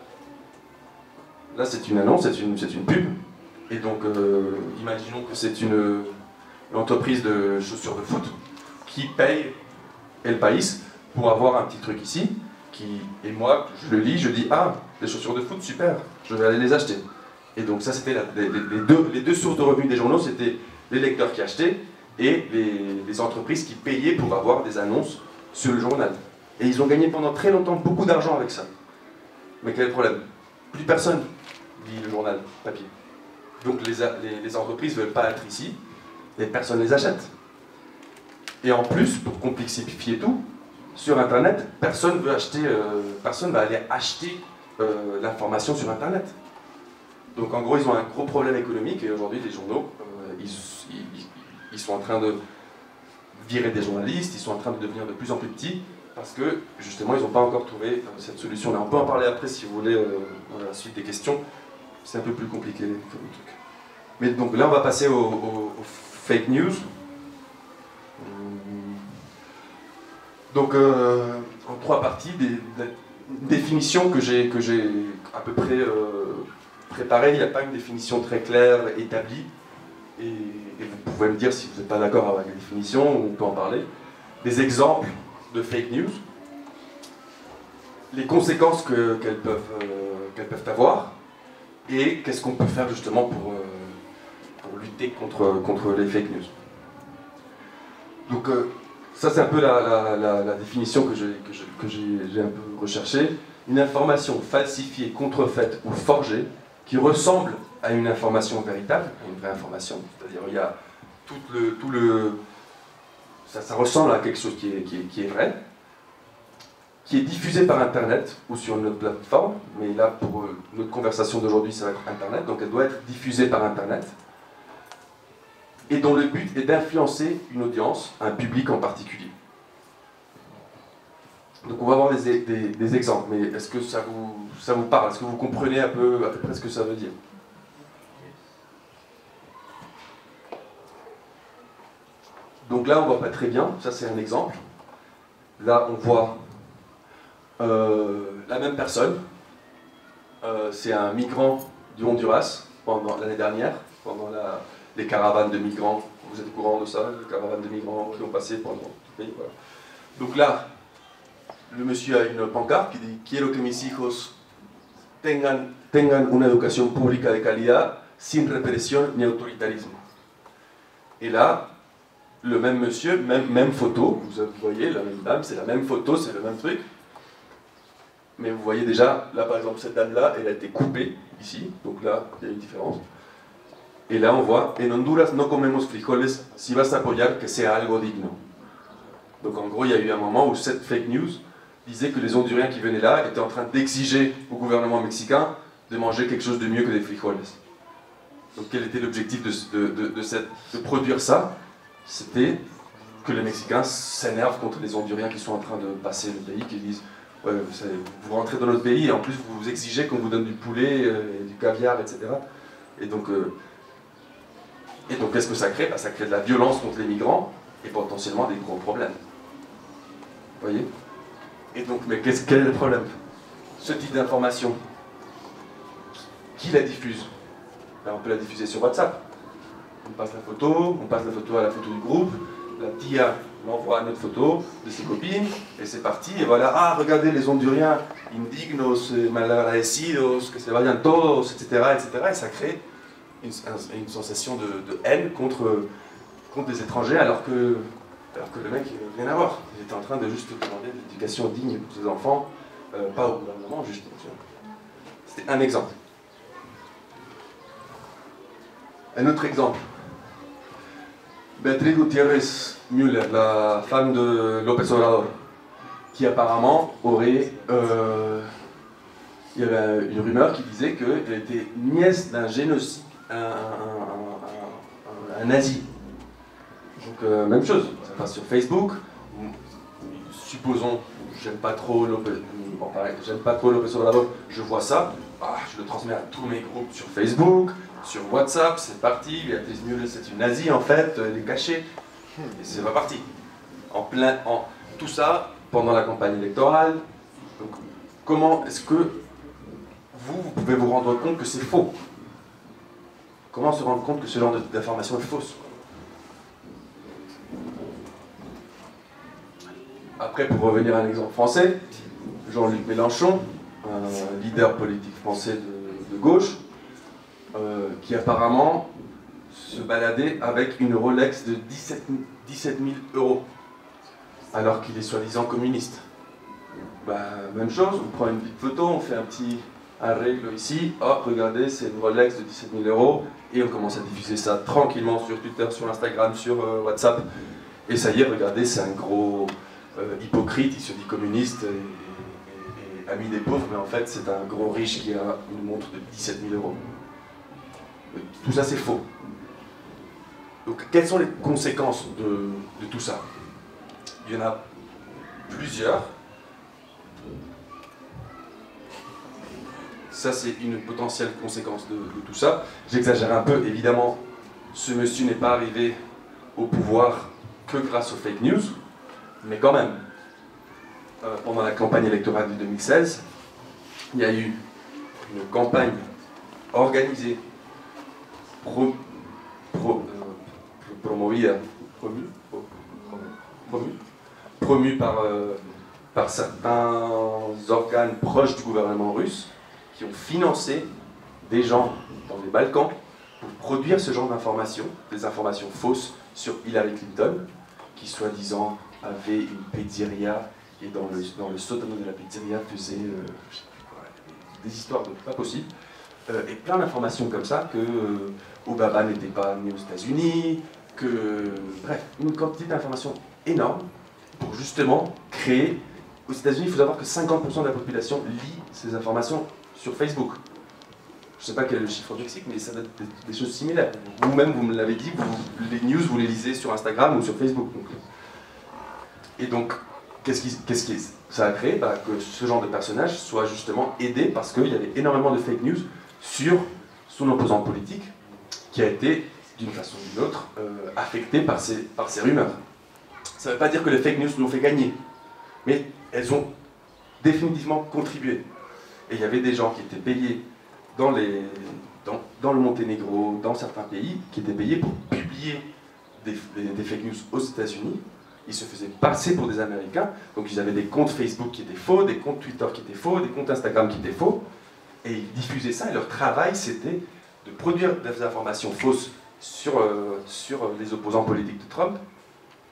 c'est une annonce, c'est une pub. Et donc imaginons que c'est une entreprise de chaussures de foot qui paye El País pour avoir un petit truc ici. Et moi, je le lis, je dis ah, les chaussures de foot, super, je vais aller les acheter. Et donc ça c'était les deux sources de revenus des journaux, c'était les lecteurs qui achetaient et les entreprises qui payaient pour avoir des annonces sur le journal. Et ils ont gagné pendant très longtemps beaucoup d'argent avec ça. Mais quel est le problème? Plus personne lit le journal papier. Donc les entreprises ne veulent pas être ici et personne ne les achète. Et en plus, pour complexifier tout, sur Internet, personne va aller acheter l'information sur Internet. Donc en gros, ils ont un gros problème économique et aujourd'hui, les journaux, ils sont en train de virer des journalistes, ils sont en train de devenir de plus en plus petits parce que justement, ils n'ont pas encore trouvé cette solution-là. On peut en parler après si vous voulez, dans la suite des questions. C'est un peu plus compliqué comme truc. Mais donc là, on va passer aux fake news. Donc, en trois parties, des définitions que j'ai à peu près préparées. Il n'y a pas une définition très claire, établie. Et vous pouvez me dire si vous n'êtes pas d'accord avec la définition, on peut en parler. Des exemples de fake news. Les conséquences qu'elles peuvent avoir. Et qu'est-ce qu'on peut faire justement pour lutter contre les fake news. Donc, ça, c'est un peu la définition que j'ai un peu recherchée. Une information falsifiée, contrefaite ou forgée qui ressemble à une information véritable, à une vraie information. C'est-à-dire, il y a ça ressemble à quelque chose qui est vrai, qui est diffusée par Internet ou sur notre plateforme, mais là pour notre conversation d'aujourd'hui ça va être Internet, donc elle doit être diffusée par Internet, et dont le but est d'influencer une audience, un public en particulier. Donc on va voir des exemples, mais est-ce que ça vous parle? Est-ce que vous comprenez à peu près ce que ça veut dire? Donc là on voit pas très bien, ça c'est un exemple. Là on voit la même personne, c'est un migrant du Honduras pendant l'année dernière, pendant les caravanes de migrants. Vous êtes au courant de ça, les caravanes de migrants qui ont passé pendant tout le pays, voilà. Donc là, le monsieur a une pancarte qui dit « Quiero que mis hijos tengan una educación pública de calidad sin represión ni autoritarisme ». Et là, le même monsieur, même photo, vous voyez, la même dame, c'est la même photo, c'est le même truc. Mais vous voyez déjà, là par exemple, cette dame-là, elle a été coupée, ici, donc là, il y a une différence. Et là, on voit, en Honduras no comemos frijoles, si vas a apoyar que sea algo digno. Donc en gros, il y a eu un moment où cette fake news disait que les Honduriens qui venaient là étaient en train d'exiger au gouvernement mexicain de manger quelque chose de mieux que des frijoles. Donc quel était l'objectif de produire ça? C'était que les Mexicains s'énervent contre les Honduriens qui sont en train de passer le pays, qui disent ouais, vous rentrez dans notre pays et en plus vous exigez qu'on vous donne du poulet, du caviar, etc. Et donc qu'est-ce que ça crée? Ça crée de la violence contre les migrants et potentiellement des gros problèmes. Vous voyez? Et donc, mais quel est le problème? Ce type d'information, qui la diffuse? Là, on peut la diffuser sur WhatsApp. On passe la photo à la photo du groupe, la tia m'envoie notre photo de ses copines, et c'est parti, et voilà, ah, regardez les Honduriens, indignos, malagradecidos, que se vayan todos, etc., et ça crée une sensation de haine contre les étrangers, alors que le mec, il n'a rien à voir. Il était en train de juste demander de l'éducation digne pour ses enfants, pas au gouvernement, juste. C'était un exemple. Un autre exemple. Beatriz Gutiérrez Müller, la femme de López Obrador, qui apparemment aurait... il y avait une rumeur qui disait qu'elle était nièce d'un génocide, un nazi. Donc même chose, ça passe sur Facebook. Supposons, j'aime pas trop López Obrador, je vois ça, je le transmets à tous mes groupes sur Facebook, sur WhatsApp, c'est parti, Beatriz Müller c'est une nazie en fait, elle est cachée, et c'est pas parti. Tout ça pendant la campagne électorale. Donc, comment est-ce que vous pouvez vous rendre compte que c'est faux? Comment se rendre compte que ce genre d'information est fausse? Après, pour revenir à un exemple français, Jean-Luc Mélenchon, un leader politique français de gauche, qui apparemment se baladait avec une Rolex de 17 000 €, alors qu'il est soi-disant communiste. Même chose, on prend une petite photo, on fait un règle ici, hop, regardez, c'est une Rolex de 17 000 €, et on commence à diffuser ça tranquillement sur Twitter, sur Instagram, sur WhatsApp, et ça y est, regardez, c'est un gros hypocrite, il se dit communiste et ami des pauvres, mais en fait c'est un gros riche qui a une montre de 17 000 €. Tout ça c'est faux. Donc quelles sont les conséquences de tout ça? Il y en a plusieurs. Ça c'est une potentielle conséquence de tout ça. J'exagère un peu, évidemment, ce monsieur n'est pas arrivé au pouvoir que grâce aux fake news, mais quand même, pendant la campagne électorale de 2016, il y a eu une campagne organisée, promue par certains organes proches du gouvernement russe, qui ont financé des gens dans les Balkans pour produire ce genre d'informations, des informations fausses sur Hillary Clinton, qui soi-disant avait une pizzeria, et dans le sótano de la pizzeria faisait je sais plus quoi, des histoires de pas possibles, et plein d'informations comme ça, que Obama n'était pas né aux États-Unis, bref, une quantité d'informations énorme pour justement créer aux États-Unis, il faut savoir que 50% de la population lit ces informations sur Facebook. Je ne sais pas quel est le chiffre au Mexique, mais ça doit être des choses similaires. Vous-même, vous me l'avez dit, les news, vous les lisez sur Instagram ou sur Facebook. Donc. Et donc, qu'est-ce qui ça a créé que ce genre de personnage soit justement aidé parce qu'il y avait énormément de fake news sur son opposant politique qui a été, d'une façon ou d'une autre, affecté par ces rumeurs. Ça ne veut pas dire que les fake news l'ont fait gagner, mais elles ont définitivement contribué. Et il y avait des gens qui étaient payés dans le Monténégro, dans certains pays, qui étaient payés pour publier des fake news aux États-Unis. Ils se faisaient passer pour des Américains, donc ils avaient des comptes Facebook qui étaient faux, des comptes Twitter qui étaient faux, des comptes Instagram qui étaient faux, et ils diffusaient ça, et leur travail c'était de produire des informations fausses sur les opposants politiques de Trump,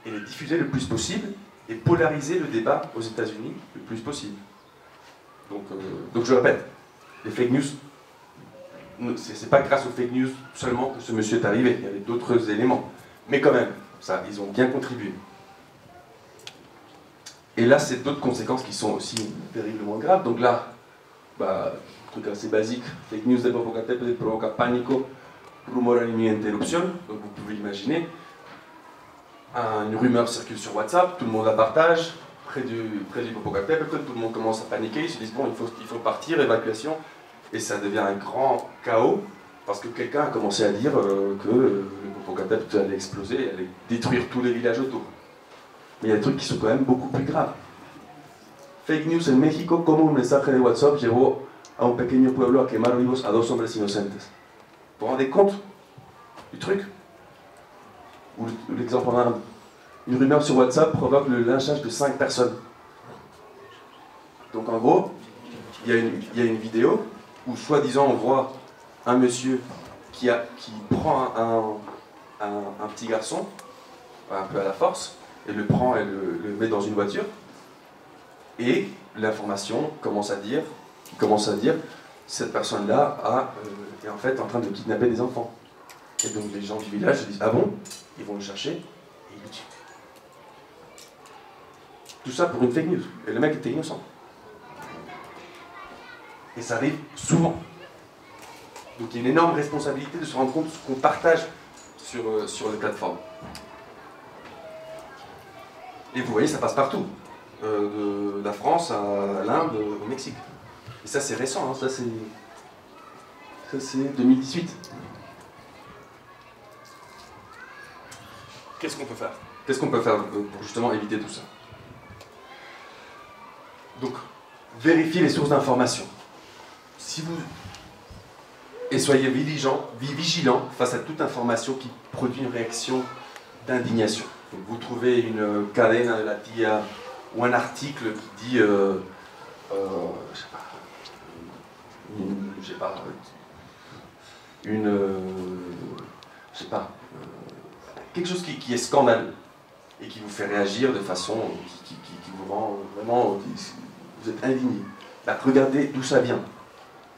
et les diffuser le plus possible, et polariser le débat aux États-Unis le plus possible. Donc je répète, les fake news, c'est pas grâce aux fake news seulement que ce monsieur est arrivé, il y avait d'autres éléments, mais quand même, ça, ils ont bien contribué. Et là, c'est d'autres conséquences qui sont aussi terriblement graves. Donc là, un truc assez basique, fake news de Popocatépetl provoca pánico, rumor y interruption. Donc vous pouvez imaginer, une rumeur circule sur WhatsApp, tout le monde la partage, près du Popocatépetl, tout le monde commence à paniquer, ils se disent bon, il faut partir, évacuation, et ça devient un grand chaos, parce que quelqu'un a commencé à dire que le Popocatépetl allait exploser et allait détruire tous les villages autour. Mais il y a des trucs qui sont quand même beaucoup plus graves. Fake news en México, como un mensaje de WhatsApp llevó a un pequeño pueblo a quemar vivos a 2 hombres inocentes. Vous vous rendez compte du truc? Ou l'exemple en Inde. Une rumeur sur WhatsApp provoque le lynchage de 5 personnes. Donc en gros, il y a une vidéo où soi-disant on voit un monsieur qui prend un petit garçon, un peu à la force, et le prend et le met dans une voiture, et l'information commence à dire cette personne-là est en fait en train de kidnapper des enfants. Et donc les gens du village se disent ah bon? Ils vont le chercher et ils le tuent. Tout ça pour une fake news. Et le mec était innocent. Et ça arrive souvent. Donc il y a une énorme responsabilité de se rendre compte de ce qu'on partage sur les plateformes. Et vous voyez, ça passe partout. De la France à l'Inde, au Mexique. Et ça, c'est récent, hein, ça, c'est 2018. Qu'est-ce qu'on peut faire? Qu'est-ce qu'on peut faire pour justement éviter tout ça? Donc, vérifiez les sources d'information. Et soyez vigilants face à toute information qui produit une réaction d'indignation. Donc vous trouvez une cadena de la TIA ou un article qui dit, quelque chose qui est scandaleux et qui vous fait réagir de façon qui vous rend vraiment, vous êtes indigné. Là, regardez d'où ça vient.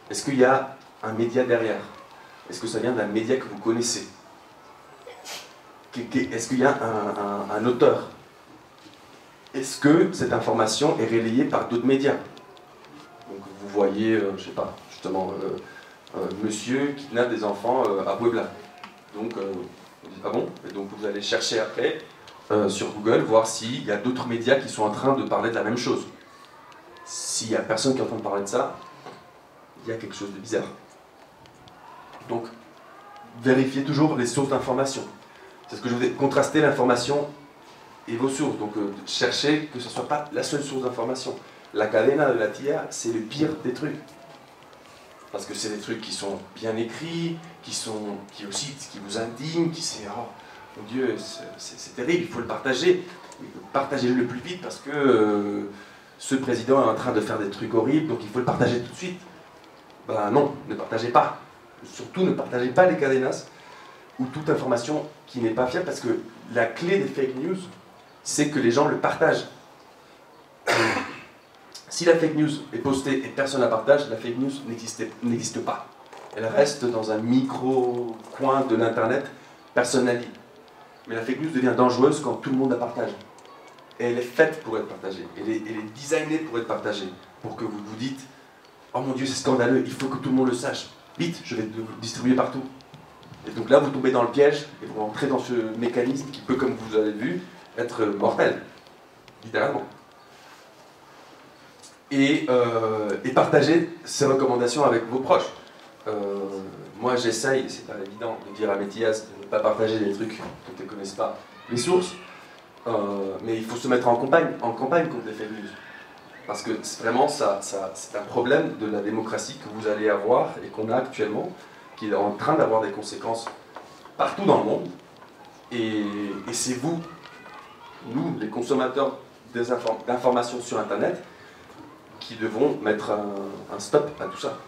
Est-ce qu'il y a un média derrière? Est-ce que ça vient d'un média que vous connaissez? Est-ce qu'il y a un auteur? Est-ce que cette information est relayée par d'autres médias? Donc vous voyez, je sais pas, justement, monsieur kidnappe des enfants à Puebla. Donc, vous dites, ah bon? Et donc vous allez chercher après sur Google, voir s'il y a d'autres médias qui sont en train de parler de la même chose. S'il n'y a personne qui est en train de parler de ça, il y a quelque chose de bizarre. Donc, vérifiez toujours les sources d'information. C'est ce que je vous dis, contraster l'information et vos sources. Donc, cherchez que ce ne soit pas la seule source d'information. La cadena de la TIA, c'est le pire des trucs. Parce que c'est des trucs qui sont bien écrits, qui vous indignent, oh mon Dieu, c'est terrible, il faut le partager. Partagez-le le plus vite parce que ce président est en train de faire des trucs horribles, donc il faut le partager tout de suite. Ben non, ne partagez pas. Surtout ne partagez pas les cadenas ou toute information qui n'est pas fiable, parce que la clé des fake news, c'est que les gens le partagent. Si la fake news est postée et personne la partage, la fake news n'existe pas. Elle reste dans un micro-coin de l'internet, personne la lit. Mais la fake news devient dangereuse quand tout le monde la partage. Et elle est faite pour être partagée. Elle est designée pour être partagée. Pour que vous vous dites, oh mon Dieu, c'est scandaleux, il faut que tout le monde le sache. Vite, je vais le distribuer partout. Et donc là, vous tombez dans le piège et vous rentrez dans ce mécanisme qui peut, comme vous avez vu, être mortel. Littéralement. Et partager ces recommandations avec vos proches. Moi, j'essaye, c'est pas évident, de dire à mes tias de ne pas partager des trucs dont ils ne connaissent pas les sources, mais il faut se mettre en campagne contre les fake news. Parce que vraiment, c'est un problème de la démocratie que vous allez avoir et qu'on a actuellement, qui est en train d'avoir des conséquences partout dans le monde. Et c'est vous, nous, les consommateurs d'informations sur Internet, qui devons mettre un stop à tout ça.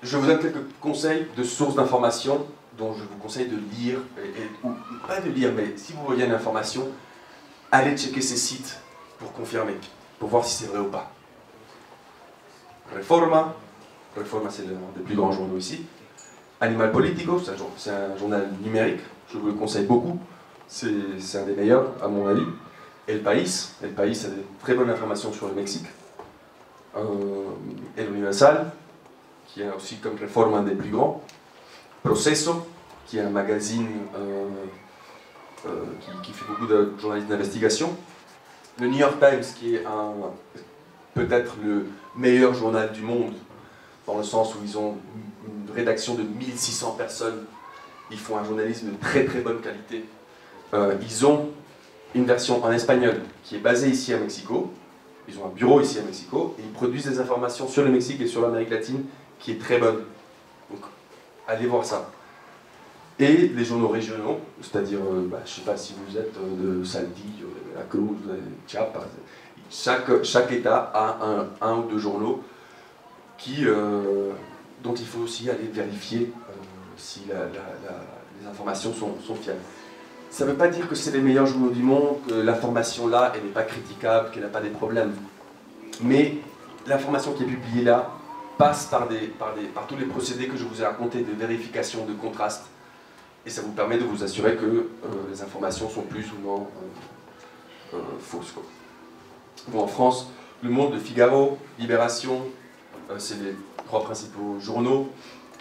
Je vous donne quelques conseils de sources d'informations dont je vous conseille de lire, ou pas de lire, mais si vous voyez une information, allez checker ces sites pour confirmer, pour voir si c'est vrai ou pas. Reforma c'est l'un des plus grands journaux ici. Animal Politico, c'est un journal numérique, je vous le conseille beaucoup, c'est un des meilleurs à mon avis. El País a des très bonnes informations sur le Mexique. El Universal, qui est aussi comme Reforma un des plus grands. Proceso, qui est un magazine qui fait beaucoup de journalisme d'investigation. Le New York Times, qui est peut-être le meilleur journal du monde, dans le sens où ils ont une rédaction de 1600 personnes. Ils font un journalisme de très très bonne qualité. Ils ont une version en espagnol qui est basée ici à Mexico. Ils ont un bureau ici à Mexico et ils produisent des informations sur le Mexique et sur l'Amérique latine qui est très bonne. Donc, allez voir ça. Et les journaux régionaux, c'est-à-dire, je ne sais pas si vous êtes de Saltillo, de Veracruz, de Chiapas, chaque État a un ou deux journaux dont il faut aussi aller vérifier si les informations sont fiables. Ça ne veut pas dire que c'est les meilleurs journaux du monde, que l'information là, elle n'est pas critiquable, qu'elle n'a pas des problèmes. Mais l'information qui est publiée là passe par tous les procédés que je vous ai racontés de vérification, de contraste. Et ça vous permet de vous assurer que les informations sont plus ou moins fausses. Quoi. Bon, en France, Le Monde, Le Figaro, Libération, c'est les trois principaux journaux.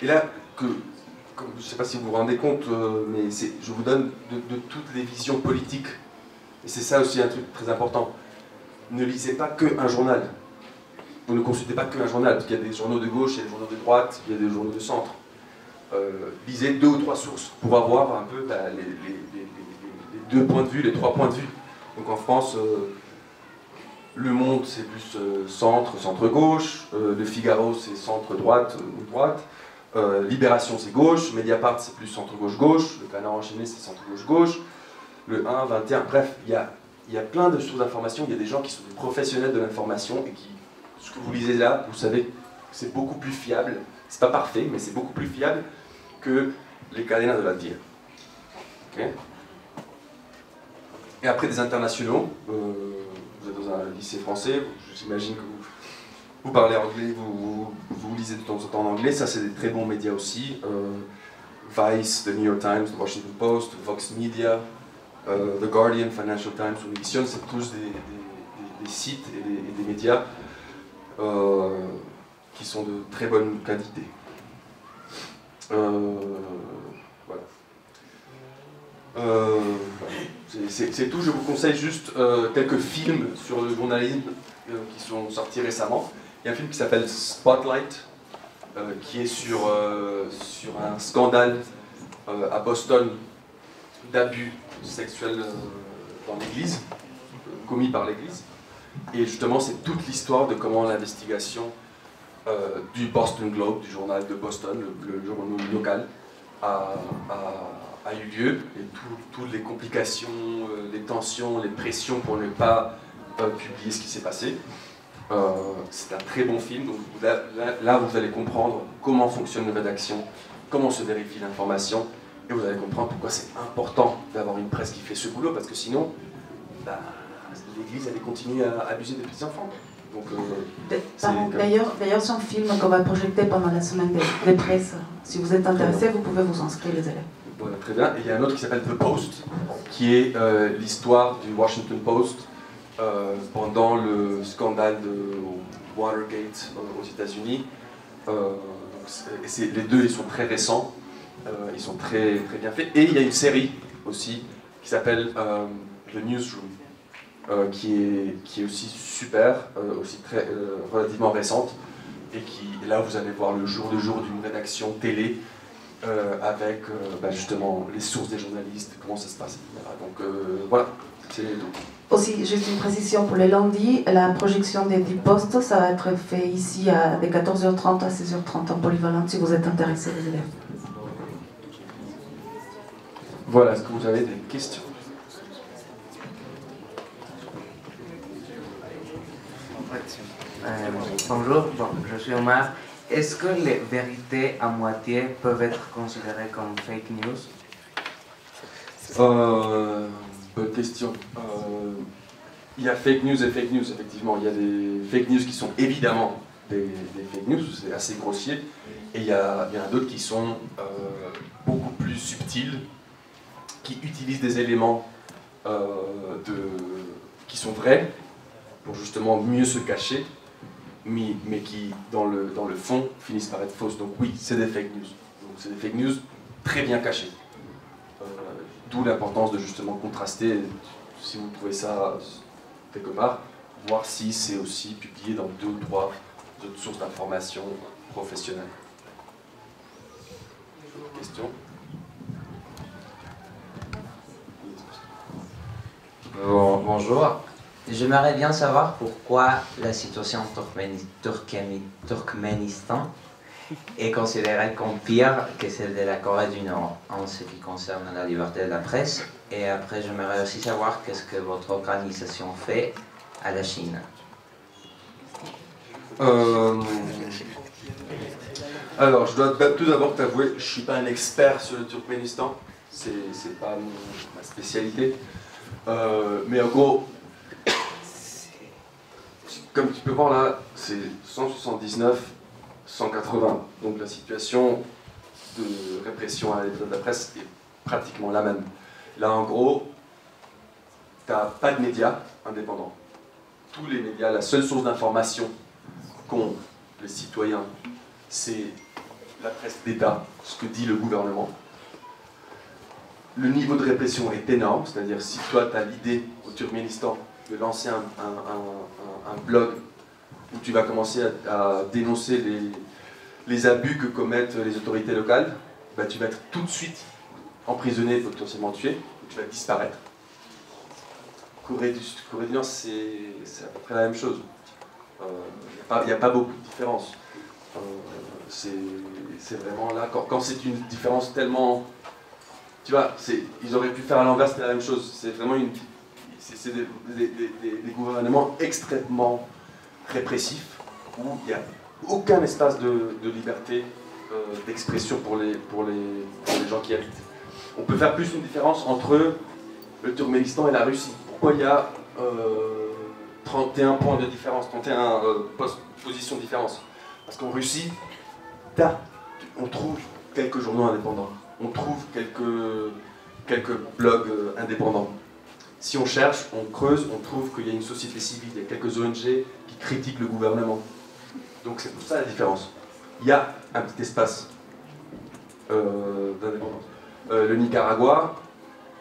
Et là, je ne sais pas si vous vous rendez compte, mais je vous donne de toutes les visions politiques. Et c'est ça aussi un truc très important. Ne lisez pas qu'un journal. Vous ne consultez pas qu'un journal, parce qu'il y a des journaux de gauche, il y a des journaux de droite, il y a des journaux de centre. Lisez 2 ou 3 sources pour avoir un peu les 2 points de vue, les 3 points de vue. Donc en France, Le Monde c'est plus centre-gauche, Le Figaro c'est centre-droite ou droite, Libération c'est gauche, Mediapart c'est plus centre-gauche-gauche, Le Canard enchaîné c'est centre-gauche-gauche, le 1, 21, bref, il y a plein de sources d'information, il y a des gens qui sont des professionnels de l'information et ce que vous lisez là, vous savez que c'est beaucoup plus fiable, c'est pas parfait, mais c'est beaucoup plus fiable que les cadenas de la vie. Okay. Et après des internationaux, vous êtes dans un lycée français, j'imagine que vous parlez anglais, vous lisez de temps en temps en anglais, ça c'est des très bons médias aussi. Vice, The New York Times, The Washington Post, Vox Media, The Guardian, Financial Times, Univision, c'est tous des sites et des médias qui sont de très bonne qualité. Voilà. C'est tout, je vous conseille juste quelques films sur le journalisme qui sont sortis récemment. Il y a un film qui s'appelle Spotlight, qui est sur un scandale à Boston d'abus sexuels dans l'église, commis par l'église. Et justement, c'est toute l'histoire de comment l'investigation du Boston Globe, du journal de Boston, le journal local, a eu lieu, et toutes les complications, les tensions, les pressions pour ne pas publier ce qui s'est passé. C'est un très bon film, donc là vous allez comprendre comment fonctionne une rédaction, comment se vérifie l'information, et vous allez comprendre pourquoi c'est important d'avoir une presse qui fait ce boulot, parce que sinon, l'Église allait continuer à abuser des petits enfants. D'ailleurs, c'est un film qu'on va projeter pendant la semaine de presse. Si vous êtes intéressé, vous pouvez vous inscrire, les élèves. Voilà, très bien. Et il y a un autre qui s'appelle The Post, qui est l'histoire du Washington Post pendant le scandale de Watergate aux États-Unis. Les deux, ils sont très récents, ils sont très, très bien faits. Et il y a une série aussi qui s'appelle The Newsroom, qui est aussi super, aussi très, relativement récente, et là vous allez voir le jour le jour d'une rédaction télé avec justement les sources des journalistes, comment ça se passe, etc. Donc voilà, c'est tout. Aussi, juste une précision pour le lundi, la projection des 10 postes, ça va être fait ici de 14h30 à 16h30 en polyvalente si vous êtes intéressés, les élèves. Voilà, est-ce que vous avez des questions? Bonjour, je suis Omar. Est-ce que les vérités à moitié peuvent être considérées comme fake news? Bonne question. Il y a fake news et fake news, effectivement. Il y a des fake news qui sont évidemment des fake news, c'est assez grossier. Et il y en a d'autres qui sont beaucoup plus subtils, qui utilisent des éléments qui sont vrais pour justement mieux se cacher, mais qui, dans le fond, finissent par être fausses. Donc oui, c'est des fake news. Donc c'est des fake news très bien cachées. D'où l'importance de justement contraster, si vous trouvez ça quelque part, voir si c'est aussi publié dans 2 ou 3 autres sources d'informations professionnelles. Question? Bonjour. J'aimerais bien savoir pourquoi la situation en Turkménistan est considérée comme pire que celle de la Corée du Nord en ce qui concerne la liberté de la presse. Et après, j'aimerais aussi savoir qu'est-ce que votre organisation fait à la Chine. Alors, je dois tout d'abord t'avouer, je ne suis pas un expert sur le Turkménistan, c'est pas ma spécialité. Mais en gros, comme tu peux voir là, c'est 179, 180. Donc la situation de répression à la liberté de la presse est pratiquement la même. Là, en gros, tu n'as pas de médias indépendants. Tous les médias, la seule source d'information qu'ont les citoyens, c'est la presse d'État, ce que dit le gouvernement. Le niveau de répression est énorme, c'est-à-dire si toi tu as l'idée au Turkménistan de lancer un blog où tu vas commencer à dénoncer les abus que commettent les autorités locales, bah, tu vas être tout de suite emprisonné, potentiellement tué, ou tu vas disparaître. Corée du Nord, c'est à peu près la même chose. Il n'y a pas beaucoup de différence. C'est vraiment là, quand c'est une différence tellement... Tu vois, ils auraient pu faire à l'envers, c'était la même chose. C'est vraiment c'est des gouvernements extrêmement répressifs où il n'y a aucun espace de liberté d'expression pour les gens qui habitent. On peut faire plus une différence entre le Turkménistan et la Russie. Pourquoi il y a 31 points de différence, 31 positions de différence? Parce qu'en Russie, on trouve quelques journaux indépendants. On trouve quelques blogs indépendants. Si on cherche, on creuse, on trouve qu'il y a une société civile, il y a quelques ONG qui critiquent le gouvernement. Donc c'est pour ça la différence. Il y a un petit espace d'indépendance. Le Nicaragua,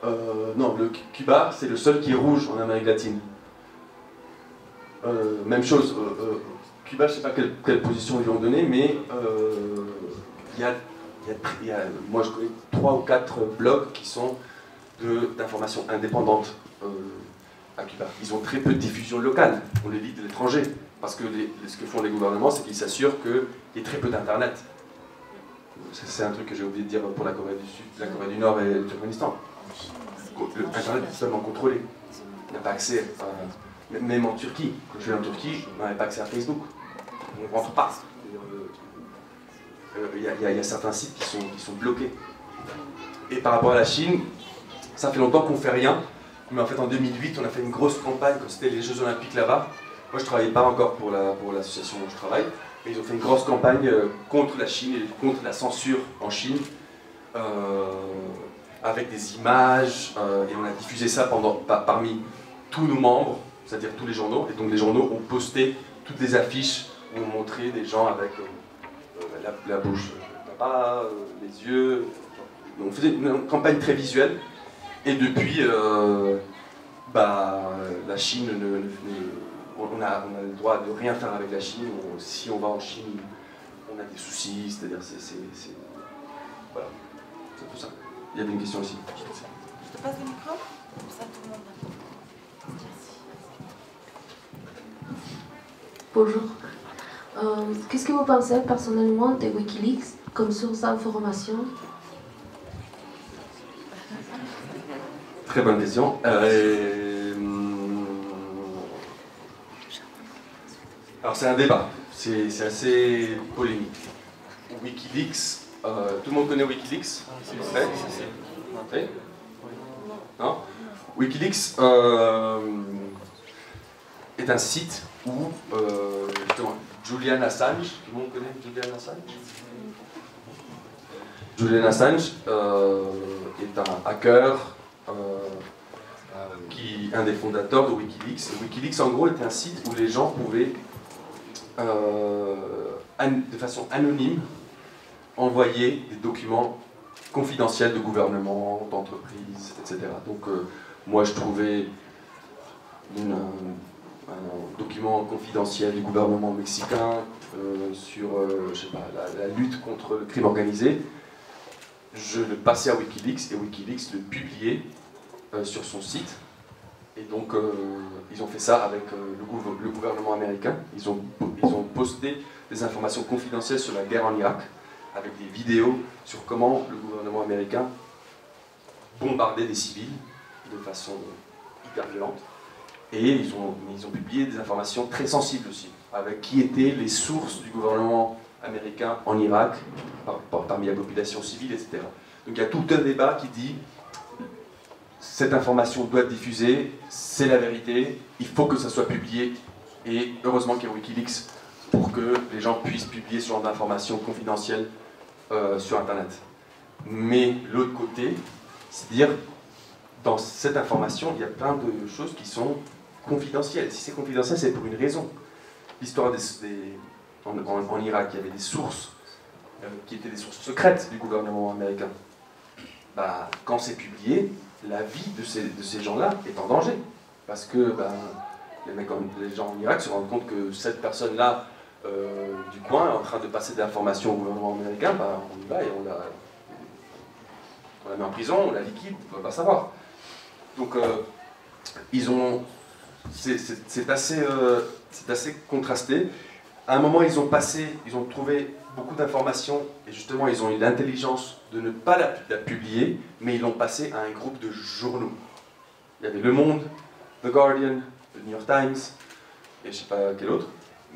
non, le Cuba, c'est le seul qui est rouge en Amérique latine. Même chose, Cuba, je ne sais pas quelle position ils lui ont donné, mais moi je connais 3 ou 4 blogs qui sont d'informations indépendantes à Cuba. Ils ont très peu de diffusion locale, on les lit de l'étranger, parce que ce que font les gouvernements, c'est qu'ils s'assurent qu'il y ait très peu d'internet. C'est un truc que j'ai oublié de dire pour la Corée du Sud, la Corée du Nord et le Turkménistan. Internet est totalement contrôlé. On n'a pas accès, même en Turquie. Quand je vais en Turquie, on n'avait pas accès à Facebook. On ne rentre pas. Il y a certains sites qui sont bloqués. Et par rapport à la Chine, ça fait longtemps qu'on ne fait rien, mais en fait en 2008 on a fait une grosse campagne quand c'était les Jeux Olympiques là-bas. Moi je ne travaillais pas encore pour l'association où je travaille, mais ils ont fait une grosse campagne contre la Chine et contre la censure en Chine avec des images, et on a diffusé ça parmi tous nos membres, c'est-à-dire tous les journaux, et donc les journaux ont posté toutes les affiches où on montrait des gens avec la bouche là-bas, les yeux. On faisait une campagne très visuelle, et depuis, la Chine, on a le droit de rien faire avec la Chine. Si on va en Chine, on a des soucis, c'est-à-dire voilà, c'est tout ça. Il y avait une question aussi. Je te passe le micro, comme ça tout le monde va. Bonjour. Qu'est-ce que vous pensez personnellement de Wikileaks comme source d'information? Très bonne question. Alors c'est un débat, c'est assez polémique. Wikileaks, tout le monde connaît Wikileaks? Oui. Non? Wikileaks est un site où justement Julian Assange, tout le monde connaît Julian Assange? Julian Assange est un hacker, un des fondateurs de Wikileaks. Et Wikileaks en gros est un site où les gens pouvaient de façon anonyme envoyer des documents confidentiels de gouvernement, d'entreprise, etc. Donc moi je trouvais un document confidentiel du gouvernement mexicain sur je sais pas, la lutte contre le crime organisé. Je le passais à Wikileaks et Wikileaks le publiait sur son site. Et donc ils ont fait ça avec le gouvernement américain. Ils ont posté des informations confidentielles sur la guerre en Irak, avec des vidéos sur comment le gouvernement américain bombardait des civils de façon hyper violente. Et ils ont publié des informations très sensibles aussi, avec qui étaient les sources du gouvernement américain en Irak, parmi la population civile, etc. Donc il y a tout un débat qui dit cette information doit être diffusée, c'est la vérité, il faut que ça soit publié, et heureusement qu'il y a Wikileaks pour que les gens puissent publier ce genre d'informations confidentielles sur Internet. Mais l'autre côté, c'est dire, dans cette information, il y a plein de choses qui sont confidentielles. Si c'est confidentiel, c'est pour une raison. L'histoire en Irak, il y avait des sources qui étaient des sources secrètes du gouvernement américain. Quand c'est publié, la vie de ces gens-là est en danger. Parce que les gens en Irak se rendent compte que cette personne-là du coin est en train de passer des informations au gouvernement américain, on y va et on la met en prison, on la liquide, on ne va pas savoir. Donc c'est assez contrasté. À un moment, ils ont trouvé beaucoup d'informations et justement, ils ont eu l'intelligence de ne pas la publier, mais ils l'ont passé à un groupe de journaux. Il y avait Le Monde, The Guardian, The New York Times, et je ne sais pas quel autre.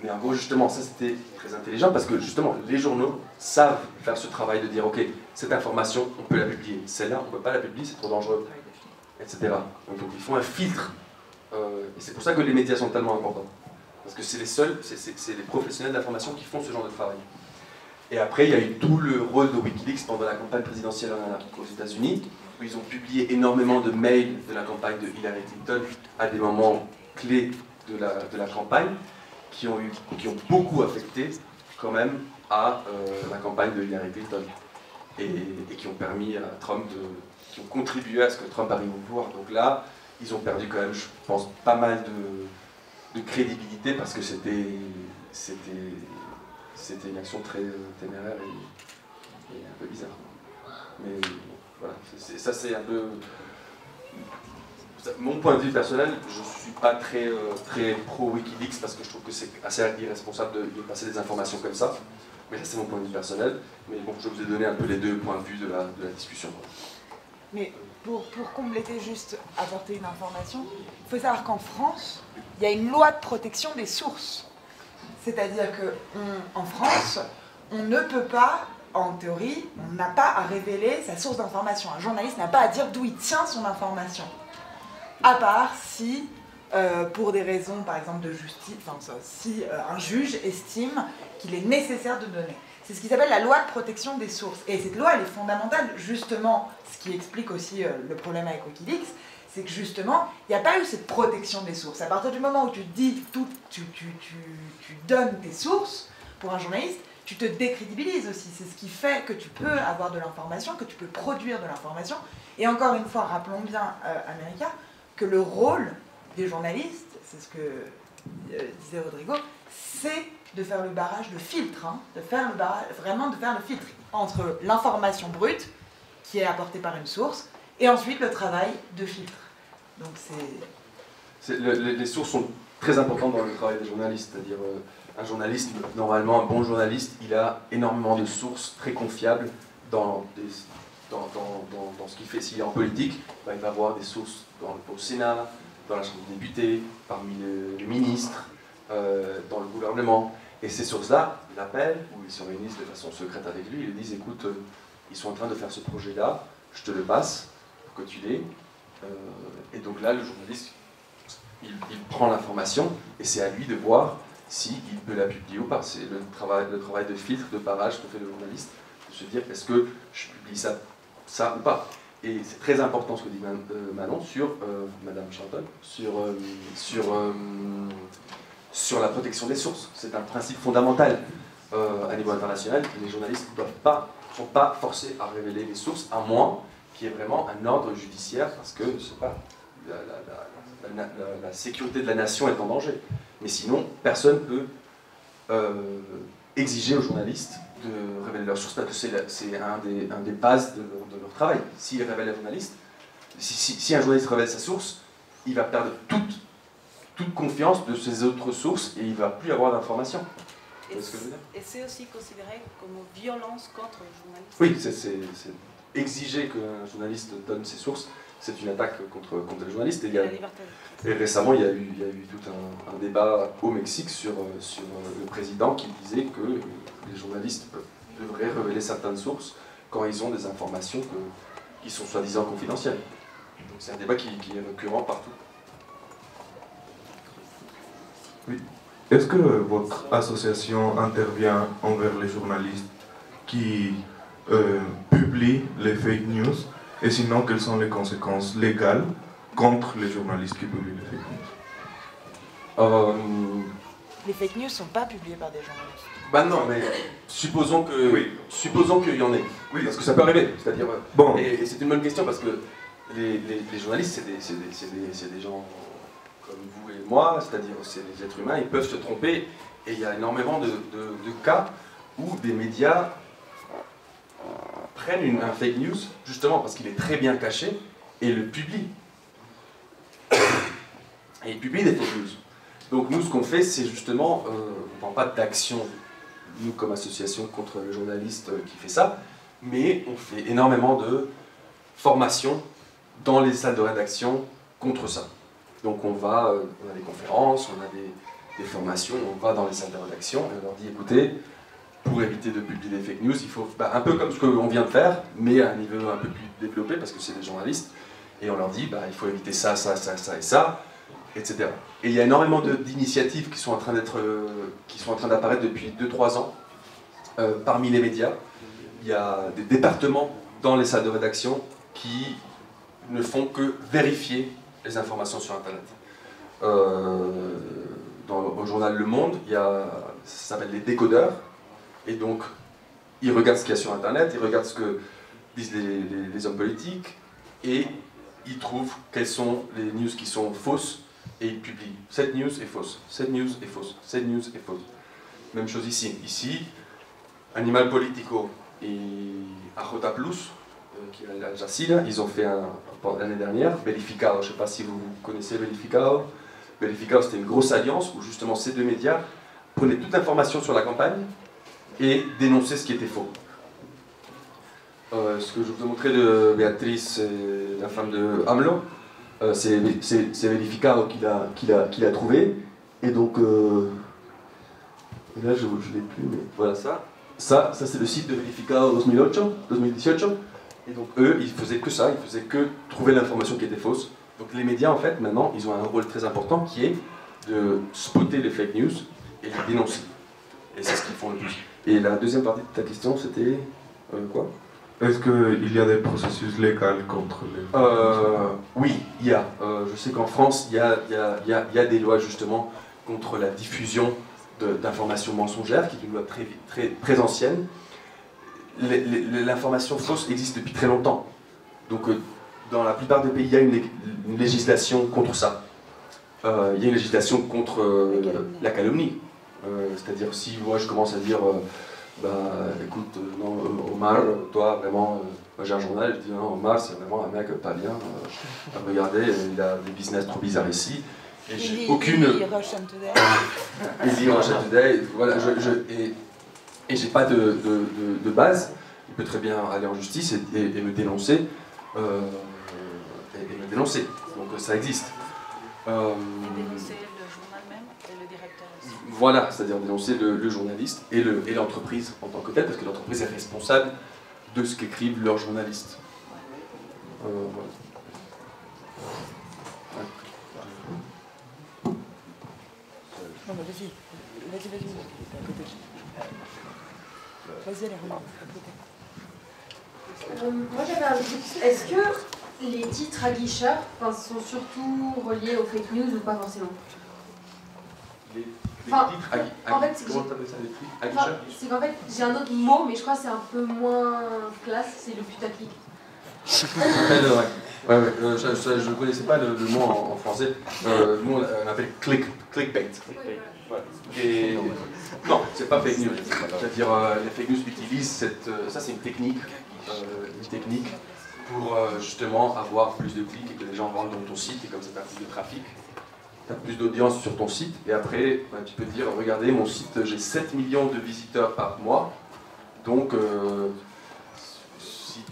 Mais en gros, justement, ça c'était très intelligent parce que justement, les journaux savent faire ce travail de dire ok, cette information, on peut la publier. Celle-là, on ne peut pas la publier, c'est trop dangereux, etc. Donc ils font un filtre. Et c'est pour ça que les médias sont tellement importants. Parce que c'est les seuls, c'est les professionnels d'information qui font ce genre de travail. Et après, il y a eu tout le rôle de Wikileaks pendant la campagne présidentielle aux États-Unis, où ils ont publié énormément de mails de la campagne de Hillary Clinton à des moments clés de la campagne, qui ont beaucoup affecté quand même à la campagne de Hillary Clinton. Et qui ont permis à Trump qui ont contribué à ce que Trump arrive au pouvoir. Donc là, ils ont perdu quand même, je pense, pas mal de crédibilité parce que c'était une action très téméraire et un peu bizarre. Mais voilà, ça c'est un peu... Mon point de vue personnel, je ne suis pas très pro Wikileaks parce que je trouve que c'est assez irresponsable de passer des informations comme ça. Mais ça c'est mon point de vue personnel. Mais bon, je vous ai donné un peu les deux points de vue de la discussion. Mais pour compléter, juste apporter une information, il faut savoir qu'en France, il y a une loi de protection des sources. C'est-à-dire qu'en France, on ne peut pas, en théorie, on n'a pas à révéler sa source d'information. Un journaliste n'a pas à dire d'où il tient son information. À part si, pour des raisons, par exemple, de justice, si un juge estime qu'il est nécessaire de donner. c'est ce qui s'appelle la loi de protection des sources. Et cette loi, elle est fondamentale, justement, ce qui explique aussi le problème avec Wikileaks, c'est que justement, il n'y a pas eu cette protection des sources. À partir du moment où tu dis tout, tu donnes tes sources pour un journaliste, tu te décrédibilises aussi. C'est ce qui fait que tu peux avoir de l'information, que tu peux produire de l'information. Et encore une fois, rappelons bien, America, que le rôle des journalistes, c'est ce que disait Rodrigo, c'est de faire le barrage, le filtre, hein, de faire le barrage, vraiment de faire le filtre entre l'information brute, qui est apportée par une source, et ensuite le travail de filtre. Donc les sources sont très importantes dans le travail des journalistes, c'est-à-dire un journaliste, normalement un bon journaliste, il a énormément de sources très confiables dans ce qu'il fait. S'il est en politique, il va avoir des sources au Sénat, dans la Chambre des députés, parmi les ministres, dans le gouvernement. Et ces sources-là, ils l'appellent, ou ils se réunissent de façon secrète avec lui, ils lui disent, écoute, ils sont en train de faire ce projet-là, je te le passe pour que tu l'aies. Et donc là, le journaliste, il prend l'information, et c'est à lui de voir s'il peut la publier ou pas. C'est le travail de filtre, de barrage que fait le journaliste, de se dire, est-ce que je publie ça ou pas. Et c'est très important ce que dit Manon sur, Madame Charlton, sur la protection des sources. C'est un principe fondamental à niveau international. Les journalistes ne sont pas forcés à révéler les sources, à moins qu'il y ait vraiment un ordre judiciaire, parce que je sais pas, la sécurité de la nation est en danger. Mais sinon, personne ne peut exiger aux journalistes de révéler leurs sources, parce que c'est un des bases de leur travail. S'ils révèlent les journalistes, si un journaliste révèle sa source, il va perdre toute confiance de ses autres sources et il ne va plus avoir d'informations. Et c'est aussi considéré comme violence contre le journaliste. Oui, c'est exiger qu'un journaliste donne ses sources, c'est une attaque contre les journalistes. Et récemment, il y a eu tout un débat au Mexique sur le président qui disait que les journalistes devraient révéler certaines sources quand ils ont des informations qui sont soi-disant confidentielles. Donc c'est un débat qui est récurrent partout. Oui. Est-ce que votre association intervient envers les journalistes qui publient les fake news? Et sinon, quelles sont les conséquences légales contre les journalistes qui publient les fake news? Les fake news ne sont pas publiées par des journalistes. Ben non, mais supposons qu'il y en ait. Oui. Parce que ça peut arriver. C'est-à-dire, bon. Et c'est une bonne question parce que les journalistes, c'est des gens comme vous et moi, c'est-à-dire c'est des êtres humains, ils peuvent se tromper. Et il y a énormément de cas où des médias prennent un fake news, justement parce qu'il est très bien caché, et le publient. Et ils publient des fake news. Donc nous, ce qu'on fait, c'est justement, on ne prend pas d'action, nous, comme association, contre le journaliste qui fait ça, mais on fait énormément de formation dans les salles de rédaction contre ça. Donc on a des conférences, on a des formations, on va dans les salles de rédaction, et on leur dit, écoutez, pour éviter de publier des fake news, il faut, un peu comme ce qu'on vient de faire, mais à un niveau un peu plus développé, parce que c'est des journalistes, et on leur dit, il faut éviter ça, ça, ça, ça et ça, etc. Et il y a énormément d'initiatives qui sont en train d'apparaître depuis 2-3 ans, parmi les médias. Il y a des départements dans les salles de rédaction qui ne font que vérifier les informations sur Internet. Au journal Le Monde, ça s'appelle les décodeurs, et donc ils regardent ce qu'il y a sur Internet, ils regardent ce que disent les hommes politiques, et ils trouvent quelles sont les news qui sont fausses, et ils publient. Cette news est fausse, cette news est fausse, cette news est fausse. Même chose ici. Ici, Animal Politico et Arjota Plus, qui est Al Jazeera, ils ont fait l'année dernière, Verificado, je ne sais pas si vous connaissez Verificado. Verificado, c'était une grosse alliance où justement ces deux médias prenaient toute l'information sur la campagne et dénonçaient ce qui était faux. Ce que je vous ai montré de Béatrice, la femme de AMLO, c'est Verificado qui l'a trouvé. Et donc, là je ne l'ai plus, mais voilà ça. Ça c'est le site de Verificado 2018. Et donc eux, ils faisaient que ça, ils faisaient que trouver l'information qui était fausse. Donc les médias, en fait, maintenant, ils ont un rôle très important qui est de spotter les fake news et les dénoncer. Et c'est ce qu'ils font le plus. Et la deuxième partie de ta question, c'était quoi? Est-ce qu'il y a des processus légaux contre les... Oui, il y a. Je sais qu'en France, il y a des lois justement contre la diffusion d'informations mensongères, qui est une loi très ancienne. L'information fausse existe depuis très longtemps. Donc dans la plupart des pays, il y a une législation contre ça. Il y a une législation contre la calomnie. C'est-à-dire si moi je commence à dire écoute, non, Omar, toi vraiment, moi j'ai un journal, je dis non, Omar c'est vraiment un mec pas bien, regardez, il a des business trop bizarres ici, et j'ai aucune... Easy Russian Today. Easy Russian Today, voilà, et j'ai pas de base, il peut très bien aller en justice et me dénoncer, donc ça existe. Dénoncer le journal même et le directeur aussi. Voilà, c'est-à-dire dénoncer le journaliste et l'entreprise en tant que telle, parce que l'entreprise est responsable de ce qu'écrivent leurs journalistes. Voilà. Non, mais vas-y, à côté. Vas-y, allez, Romain, à côté. Moi j'avais un doute. Est-ce que les titres aguicheurs sont surtout reliés aux fake news ou pas forcément? Les Enfin, titres en fait, comment t'appelles ça, les titres aguicheurs? C'est qu'en fait, j'ai un autre mot, mais je crois que c'est un peu moins classe, c'est le putaclic. Je ne connaissais pas le mot en français. Nous, on appelle clickbait. Ouais. Et non, c'est pas fake news. C'est-à-dire, les fake news utilisent ça, c'est une technique pour justement avoir plus de clics et que les gens rentrent dans ton site, et comme ça, tu as plus de trafic, tu as plus d'audience sur ton site, et après, tu peux dire, regardez, mon site, j'ai 7 millions de visiteurs par mois, donc si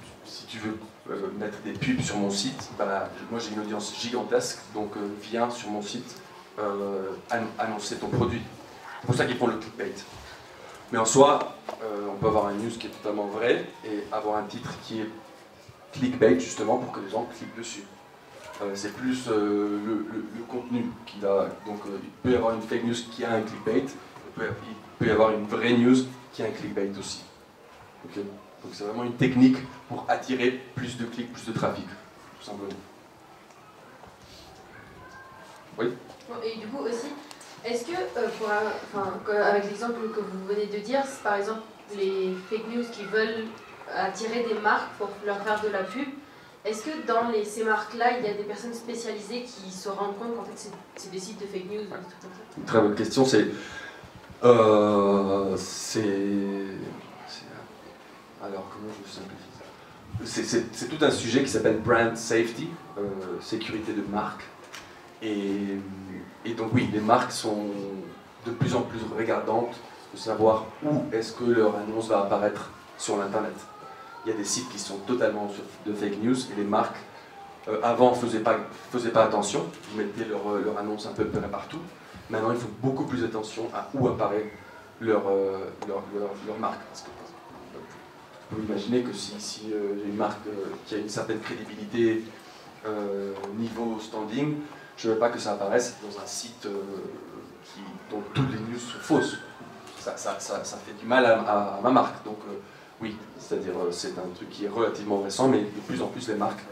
tu veux mettre des pubs sur mon site, moi j'ai une audience gigantesque, donc viens sur mon site annoncer ton produit. C'est pour ça qu'ils font le clickbait. Mais en soi, on peut avoir un news qui est totalement vrai et avoir un titre qui est clickbait justement pour que les gens cliquent dessus. C'est plus le contenu qui a. Donc il peut y avoir une fake news qui a un clickbait, il peut y avoir une vraie news qui a un clickbait aussi. Okay. Donc c'est vraiment une technique pour attirer plus de clics, plus de trafic, tout simplement. Oui. Et du coup aussi, est-ce que, avec l'exemple que vous venez de dire, par exemple les fake news qui veulent attirer des marques pour leur faire de la pub, est-ce que dans ces marques-là, il y a des personnes spécialisées qui se rendent compte qu'en fait c'est des sites de fake news ou des trucs comme ça? Une très bonne question, alors, comment je simplifie ça? C'est tout un sujet qui s'appelle brand safety, sécurité de marque. Et donc oui, les marques sont de plus en plus regardantes de savoir où est-ce que leur annonce va apparaître sur l'internet. Il y a des sites qui sont totalement de fake news et les marques avant faisaient pas attention, ils mettaient leur annonce un peu partout. Maintenant il faut beaucoup plus attention à où apparaît leur marque. Parce que, vous pouvez imaginer que si j'ai une marque qui a une certaine crédibilité niveau standing, je ne veux pas que ça apparaisse dans un site dont toutes les news sont fausses. Ça fait du mal à ma marque. Donc oui, c'est-à-dire c'est un truc qui est relativement récent, mais de plus en plus les marques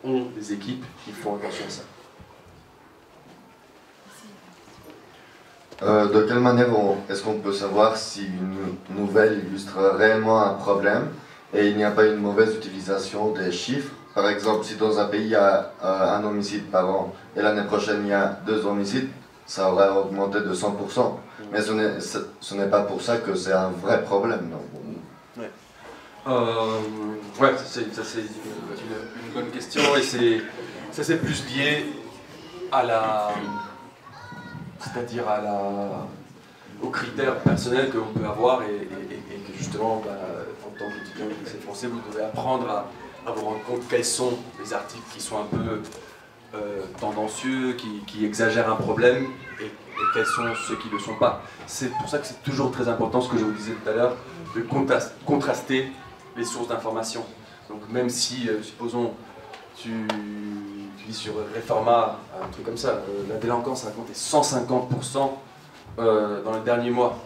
ont des équipes qui font attention à ça. De quelle manière est-ce qu'on peut savoir si une nouvelle illustre réellement un problème et il n'y a pas une mauvaise utilisation des chiffres? Par exemple, si dans un pays il y a un homicide par an et l'année prochaine il y a 2 homicides, ça aurait augmenté de 100%. Mais ce n'est pas pour ça que c'est un vrai problème. Non? Ouais, ça c'est une bonne question et ça c'est plus lié à aux critères personnels que l'on peut avoir et que justement, en tant qu'étudiant du lycée français, vous devez apprendre à vous rendre compte quels sont les articles qui sont un peu tendancieux, qui exagèrent un problème et quels sont ceux qui ne le sont pas. C'est pour ça que c'est toujours très important, ce que je vous disais tout à l'heure, de contraster les sources d'information. Donc même si, supposons, tu dis sur Reforma, un truc comme ça, la délinquance a augmenté 150% dans le dernier mois.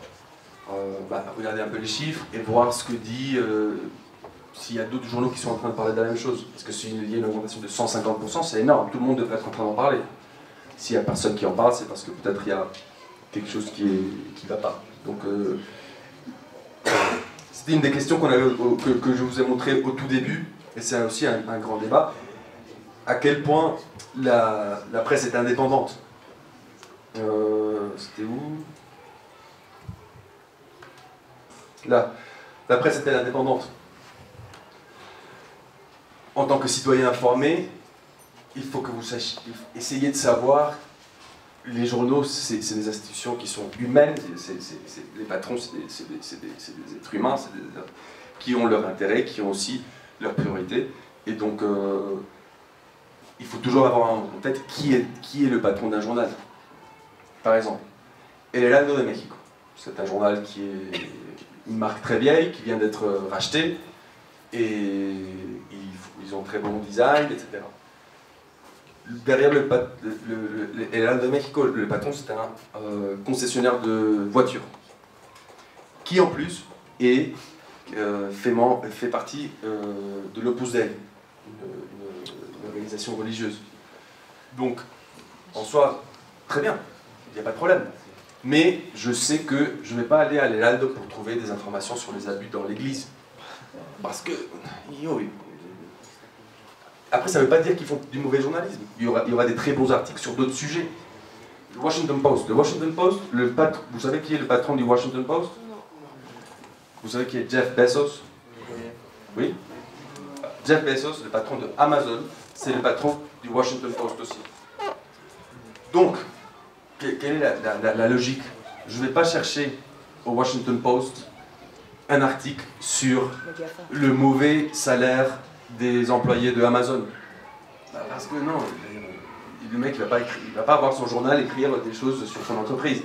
regarder un peu les chiffres et voir ce que dit, s'il y a d'autres journaux qui sont en train de parler de la même chose. Parce que s'il y a une augmentation de 150%, c'est énorme, tout le monde devrait être en train d'en parler. S'il n'y a personne qui en parle, c'est parce que peut-être il y a quelque chose qui ne va pas. Donc, c'était une des questions que je vous ai montré au tout début, et c'est aussi un grand débat. À quel point la presse est indépendante. C'était où? Là. La presse est-elle indépendante? En tant que citoyen informé, il faut que vous sachiez, essayez de savoir, les journaux, c'est des institutions qui sont humaines, les patrons, c'est des êtres humains, qui ont leur intérêt, qui ont aussi leurs priorités, et donc il faut toujours avoir en tête qui est le patron d'un journal. Par exemple, El Heraldo de México, c'est un journal qui est une marque très vieille, qui vient d'être rachetée, et ils ont très bon design, etc. Derrière le El Heraldo de México, le patron, c'est un concessionnaire de voitures, qui en plus fait partie de l'Opus Dei, une organisation religieuse. Donc, en soi, très bien, il n'y a pas de problème. Mais je sais que je ne vais pas aller à l'Heraldo pour trouver des informations sur les abus dans l'église. Parce que... Après, ça ne veut pas dire qu'ils font du mauvais journalisme. Il y aura des très bons articles sur d'autres sujets. Le Washington Post. Le Washington Post, vous savez qui est le patron du Washington Post? Vous savez qui est Jeff Bezos? Oui? Jeff Bezos, le patron de Amazon, c'est le patron du Washington Post aussi. Donc, quelle est la logique? Je ne vais pas chercher au Washington Post un article sur le mauvais salaire des employés de Amazon. Parce que non, le mec il va pas avoir son journal écrire des choses sur son entreprise.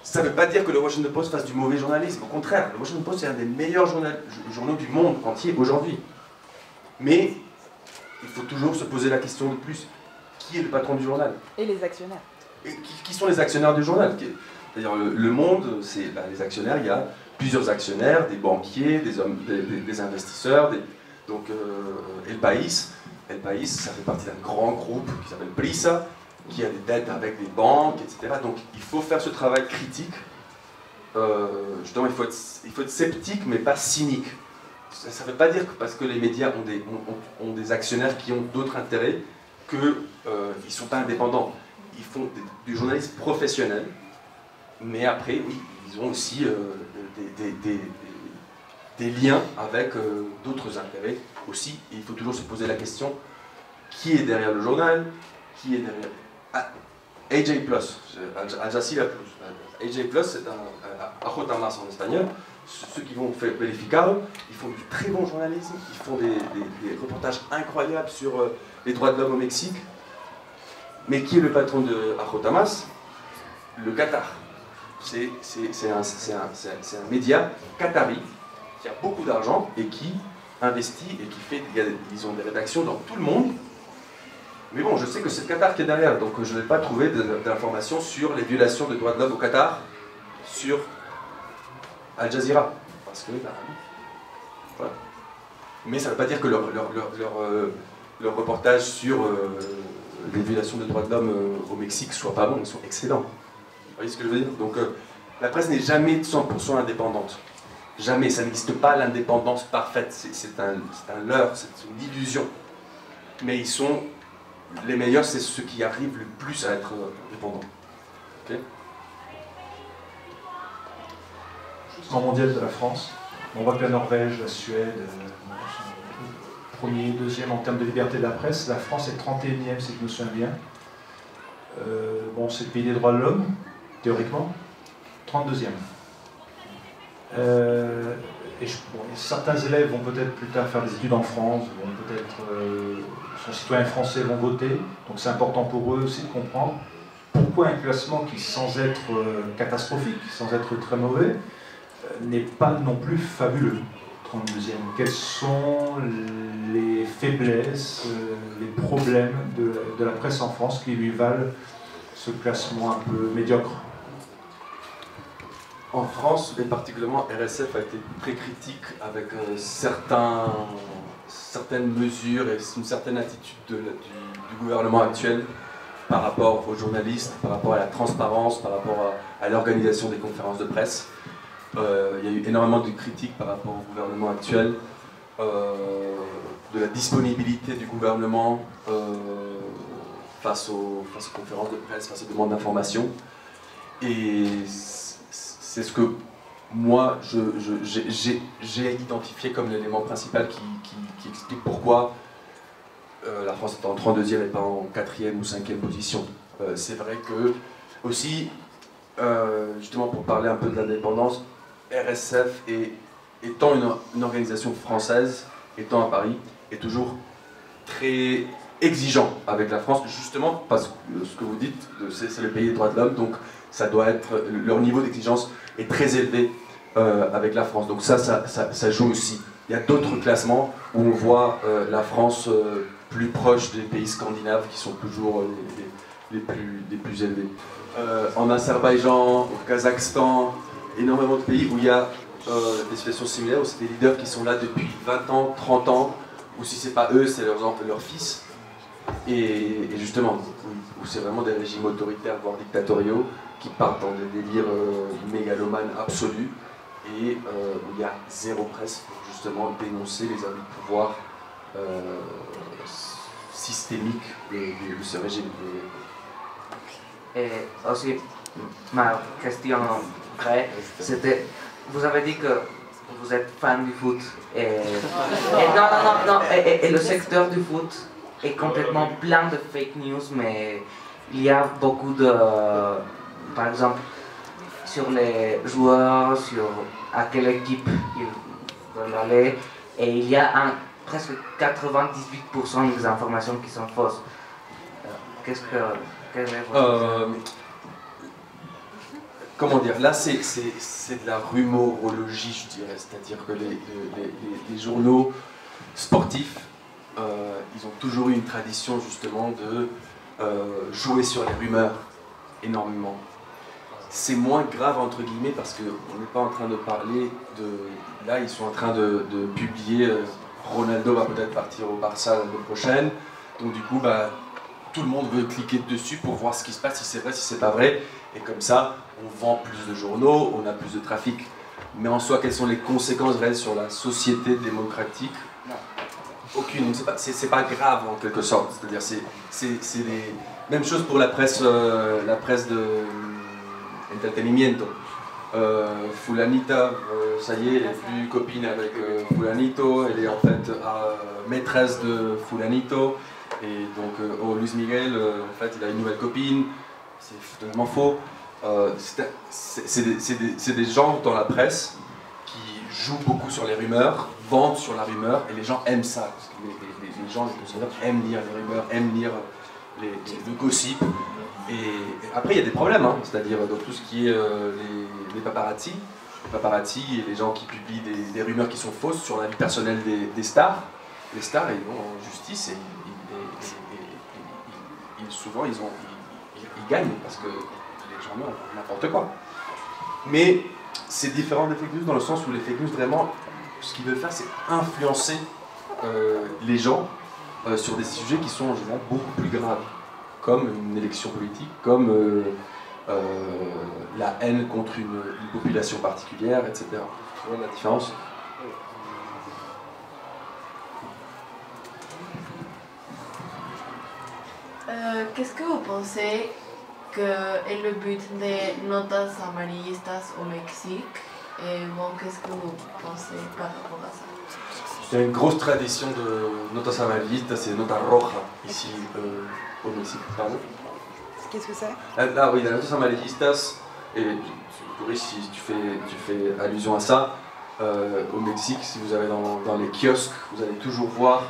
Ça ne veut pas dire que le Washington Post fasse du mauvais journalisme. Au contraire, le Washington Post est un des meilleurs journaux du monde entier aujourd'hui. Mais il faut toujours se poser la question de plus. Qui est le patron du journal? Et les actionnaires. Et qui sont les actionnaires du journal? C'est-à-dire le Monde, c'est les actionnaires, il y a plusieurs actionnaires, des banquiers, des investisseurs, El País, ça fait partie d'un grand groupe qui s'appelle Prisa, qui a des dettes avec des banques, etc. Donc il faut faire ce travail critique. Justement, il faut être sceptique, mais pas cynique. Ça ne veut pas dire que parce que les médias ont des actionnaires qui ont d'autres intérêts, qu'ils ne sont pas indépendants. Ils font du journalisme professionnel, mais après, oui, ils ont aussi des liens avec d'autres intérêts aussi. Et il faut toujours se poser la question, qui est derrière le journal? Qui est derrière... AJ Plus, Al Jazeera Plus. AJ Plus, c'est un Ajo Tamas en espagnol. Ceux qui vont faire Verificado, ils font du très bon journalisme, ils font des reportages incroyables sur les droits de l'homme au Mexique. Mais qui est le patron de Ajo Tamas? Le Qatar. C'est un média qatari qui a beaucoup d'argent et qui investit et qui fait... Ils ont des rédactions dans tout le monde. Mais bon, je sais que c'est le Qatar qui est derrière, donc je ne vais pas trouver d'informations sur les violations des droits de l'homme au Qatar sur Al Jazeera. Parce que... voilà. Mais ça ne veut pas dire que leur reportage sur les violations des droits de l'homme au Mexique soit pas bon, ils sont excellents. Vous voyez ce que je veux dire? Donc la presse n'est jamais 100% indépendante. Jamais, ça n'existe pas l'indépendance parfaite, c'est un leurre, c'est une illusion. Mais ils sont... Les meilleurs, c'est ceux qui arrivent le plus à être indépendants. Okay. Jusqu'en mondial de la France, on voit que la Norvège, la Suède sont premier, deuxième en termes de liberté de la presse. La France est 31e, si je me souviens bien. Bon, c'est le pays des droits de l'homme, théoriquement. 32e. Certains élèves vont peut-être plus tard faire des études en France, vont peut-être sont citoyens français, vont voter, donc c'est important pour eux aussi de comprendre pourquoi un classement qui, sans être catastrophique, sans être très mauvais, n'est pas non plus fabuleux. 32e. Quelles sont les faiblesses, les problèmes de la presse en France qui lui valent ce classement un peu médiocre? En France, et particulièrement RSF a été très critique avec certaines mesures et une certaine attitude du gouvernement actuel par rapport aux journalistes, par rapport à la transparence, par rapport à l'organisation des conférences de presse. Il y a eu énormément de critiques par rapport au gouvernement actuel, de la disponibilité du gouvernement face aux conférences de presse, face aux demandes d'information. Et c'est ce que moi j'ai identifié comme l'élément principal qui explique pourquoi la France est en 32e et pas en 4e ou 5e position. C'est vrai que aussi, justement pour parler un peu de l'indépendance, RSF étant une organisation française, étant à Paris, est toujours très exigeant avec la France, justement parce que ce que vous dites, c'est le pays des droits de l'homme, donc ça doit être, leur niveau d'exigence est très élevé avec la France. Donc ça joue aussi. Il y a d'autres classements où on voit la France plus proche des pays scandinaves qui sont toujours les plus élevés. En Azerbaïdjan, au Kazakhstan, énormément de pays où il y a des situations similaires, où c'est des leaders qui sont là depuis 20 ans, 30 ans, ou si c'est pas eux, c'est leurs fils. Et justement, où c'est vraiment des régimes autoritaires, voire dictatoriaux, qui partent dans des délires mégalomanes absolus, et où il y a zéro presse pour justement dénoncer les abus de pouvoir systémiques de ce régime. Et aussi, ma question vraie, c'était, vous avez dit que vous êtes fan du foot, et le secteur du foot est complètement plein de fake news, mais il y a beaucoup de, par exemple, sur les joueurs, sur à quelle équipe ils veulent aller, et il y a presque 98% des informations qui sont fausses. Quel est votre... Comment dire, là c'est de la rumorologie, je dirais, c'est-à-dire que les journaux sportifs, ils ont toujours eu une tradition justement de jouer sur les rumeurs énormément. C'est moins grave entre guillemets parce qu'on n'est pas en train de parler de... Là ils sont en train de publier Ronaldo va peut-être partir au Barça l'année prochaine, donc du coup tout le monde veut cliquer dessus pour voir ce qui se passe, si c'est vrai, si c'est pas vrai, et comme ça on vend plus de journaux, on a plus de trafic. Mais en soi, quelles sont les conséquences réelles sur la société démocratique? Aucune, donc c'est pas grave en quelque sorte, c'est-à-dire c'est les mêmes choses pour la presse de entretenimiento. Fulanita, ça y est, elle est plus copine avec Fulanito, elle est en fait maîtresse de Fulanito, et donc Luis Miguel, en fait, il a une nouvelle copine, c'est totalement faux. C'est des gens dans la presse qui jouent beaucoup sur les rumeurs, vendent sur la rumeur, et les gens aiment ça, parce que les gens, les consommateurs aiment lire les rumeurs, aiment lire le gossip. Et après, il y a des problèmes, hein, c'est-à-dire dans tout ce qui est les paparazzi. Les paparazzi et les gens qui publient des rumeurs qui sont fausses sur la vie personnelle des stars. Les stars, ils vont en justice et souvent ils gagnent parce que les gens ont n'importe quoi. Mais c'est différent des fake news dans le sens où les fake news, vraiment, ce qu'ils veulent faire, c'est influencer les gens sur des sujets qui sont en général beaucoup plus graves, comme une élection politique, comme la haine contre une population particulière, etc. Tu vois la différence? Qu'est-ce que vous pensez que est le but des notas amarillistas au Mexique? Et bon, qu'est-ce que vous pensez par rapport à ça? Il y a une grosse tradition de notas amarillistas et notas rojas ici au Mexique. Pardon? Qu'est-ce que c'est? Là, oui, les notas amarillistas, et si tu fais allusion à ça, au Mexique, si vous allez dans les kiosques, vous allez toujours voir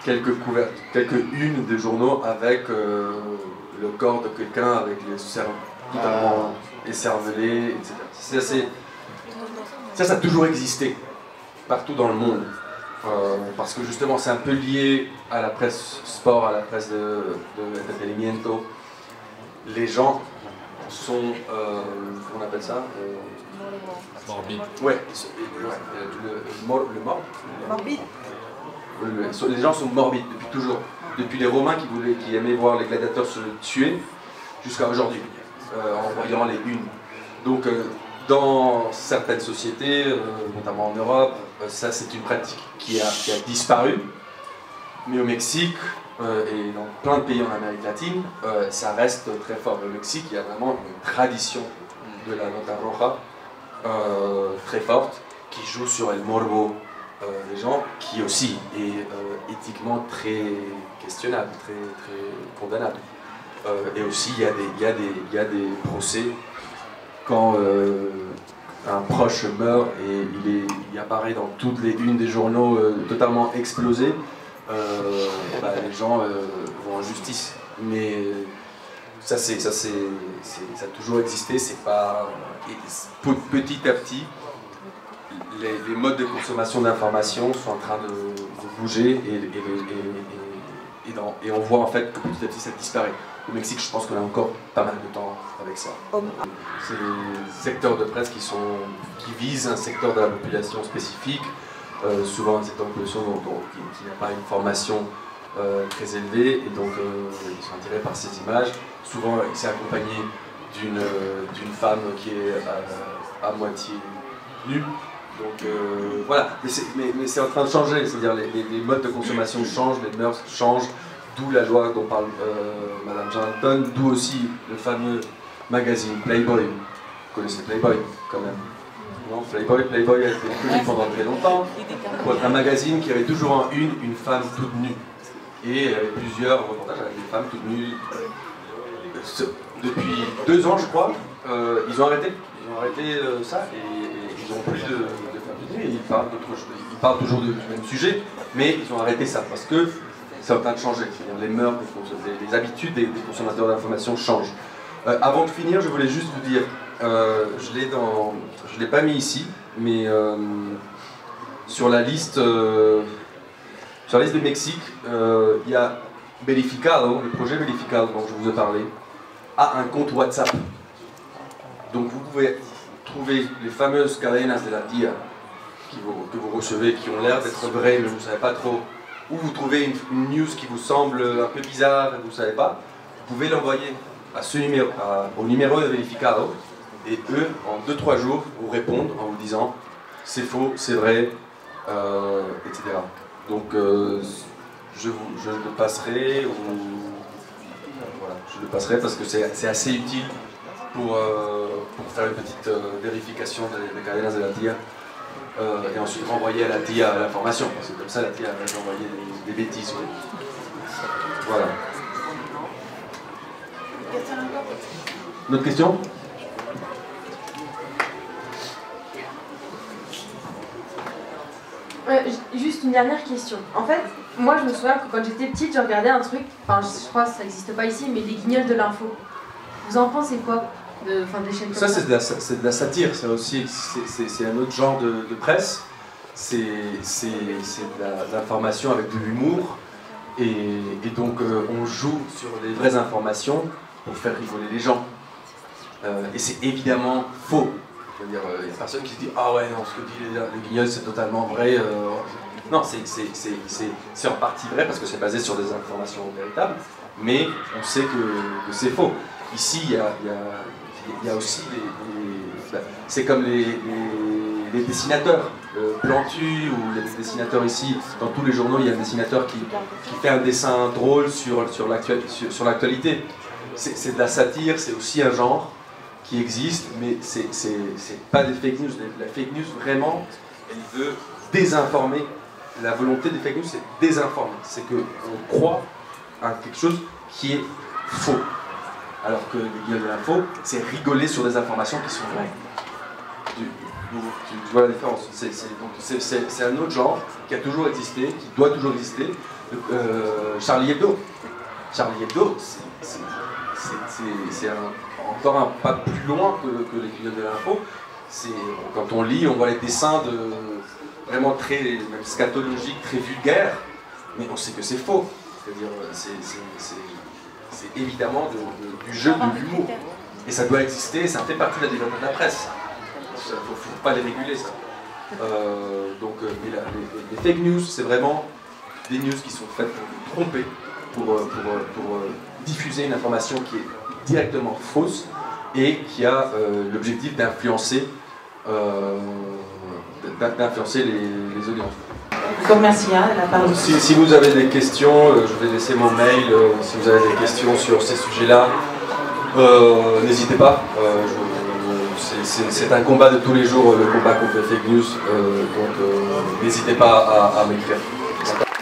quelques unes des journaux avec le corps de quelqu'un avec les cerveaux totalement écervelés, etc. Ça a toujours existé partout dans le monde, parce que justement c'est un peu lié à la presse sport, à la presse de entretenimiento. Les gens sont, comment on appelle ça, morbide. Ouais, Morbide. Les gens sont morbides depuis toujours. Depuis les Romains qui aimaient voir les gladiateurs se tuer, jusqu'à aujourd'hui, en voyant les unes. Donc, dans certaines sociétés, notamment en Europe, ça c'est une pratique qui a disparu. Mais au Mexique et dans plein de pays en Amérique latine, ça reste très fort. Au Mexique, il y a vraiment une tradition de la nota roja très forte qui joue sur el morbo des gens, qui aussi est éthiquement très questionnable, très condamnable. Et aussi, il y a des procès quand un proche meurt et il apparaît dans toutes les unes des journaux totalement explosés. Les gens vont en justice. Mais ça a toujours existé. C'est pas petit à petit. Les modes de consommation d'informations sont en train de bouger et on voit en fait que petit à petit ça disparaît. Au Mexique, je pense qu'on a encore pas mal de temps avec ça. C'est des secteurs de presse qui visent un secteur de la population spécifique, souvent un secteur de population qui n'a pas une formation très élevée, et donc ils sont attirés par ces images. Souvent, c'est accompagné d'une femme qui est à moitié nue. Donc voilà, mais c'est en train de changer, c'est-à-dire les modes de consommation changent, les mœurs changent, d'où la loi dont parle Madame Jonathan, d'où aussi le fameux magazine Playboy. Vous connaissez Playboy quand même? Non, Playboy a été connu pendant très longtemps pour être un magazine qui avait toujours en une femme toute nue. Et il y avait plusieurs reportages avec des femmes toutes nues. Depuis 2 ans, je crois, ils ont arrêté ça et ils n'ont plus de femmes toutes nues. Ils parlent toujours du même sujet, mais ils ont arrêté ça parce que c'est en train de changer. C'est-à-dire les mœurs, les habitudes des consommateurs d'informations changent. Avant de finir, je voulais juste vous dire, je l'ai pas mis ici, mais sur la liste du Mexique, il y a Verificado, le projet Verificado dont je vous ai parlé, a un compte WhatsApp. Donc vous pouvez trouver les fameuses cadenas de la tía que vous recevez, qui ont l'air d'être vraies, mais vous ne savez pas trop, ou vous trouvez une news qui vous semble un peu bizarre et vous ne savez pas, vous pouvez l'envoyer à au numéro de Verificado, et eux, en 2-3 jours, vous répondent en vous disant c'est faux, c'est vrai, etc. Donc je le passerai, je le passerai parce que c'est assez utile pour faire une petite vérification des cadenas de la tía et ensuite renvoyer à la tía l'information, parce que comme ça la tía va envoyer des bêtises. Oui. Voilà. Une autre question? Juste une dernière question. En fait, moi je me souviens que quand j'étais petite, je regardais un truc, enfin je crois que ça n'existe pas ici, mais les Guignols de l'info. Vous en pensez quoi des chaînes comme ça? C'est de la satire, ça aussi, c'est un autre genre de presse. C'est de l'information avec de l'humour. Et donc on joue sur des vraies informations pour faire rigoler les gens. Et c'est évidemment faux. Il y a personne qui se dit ah ouais non, ce que dit les Guignols c'est totalement vrai. Non, c'est en partie vrai parce que c'est basé sur des informations véritables, mais on sait que c'est faux. Ici il y a aussi c'est comme les dessinateurs, Plantu ou les dessinateurs ici, dans tous les journaux il y a un dessinateur qui fait un dessin drôle sur l'actualité. C'est de la satire, c'est aussi un genre qui existe, mais c'est pas des fake news. La fake news, vraiment, elle veut désinformer. La volonté des fake news, c'est désinformer. C'est qu'on croit à quelque chose qui est faux. Alors que les Guignols de l'info, c'est rigoler sur des informations qui sont vraies. Tu vois la différence. C'est un autre genre qui a toujours existé, qui doit toujours exister. Charlie Hebdo. Charlie Hebdo, c'est encore un pas plus loin que les Guignols de l'info. Quand on lit, on voit les dessins vraiment très même scatologiques, très vulgaires, mais on sait que c'est faux. C'est-à-dire, c'est évidemment du jeu de l'humour. Et ça doit exister, ça fait partie de la liberté de la presse. Il ne faut pas les réguler, ça. Mais les fake news, c'est vraiment des news qui sont faites pour vous tromper, pour diffuser une information qui est directement fausse et qui a l'objectif d'influencer les audiences. Encore merci, hein, la parole. Si vous avez des questions, je vais laisser mon mail. Si vous avez des questions sur ces sujets-là, n'hésitez pas. C'est un combat de tous les jours, le combat contre les fake news. Donc n'hésitez pas à m'écrire.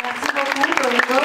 Merci beaucoup, Nico.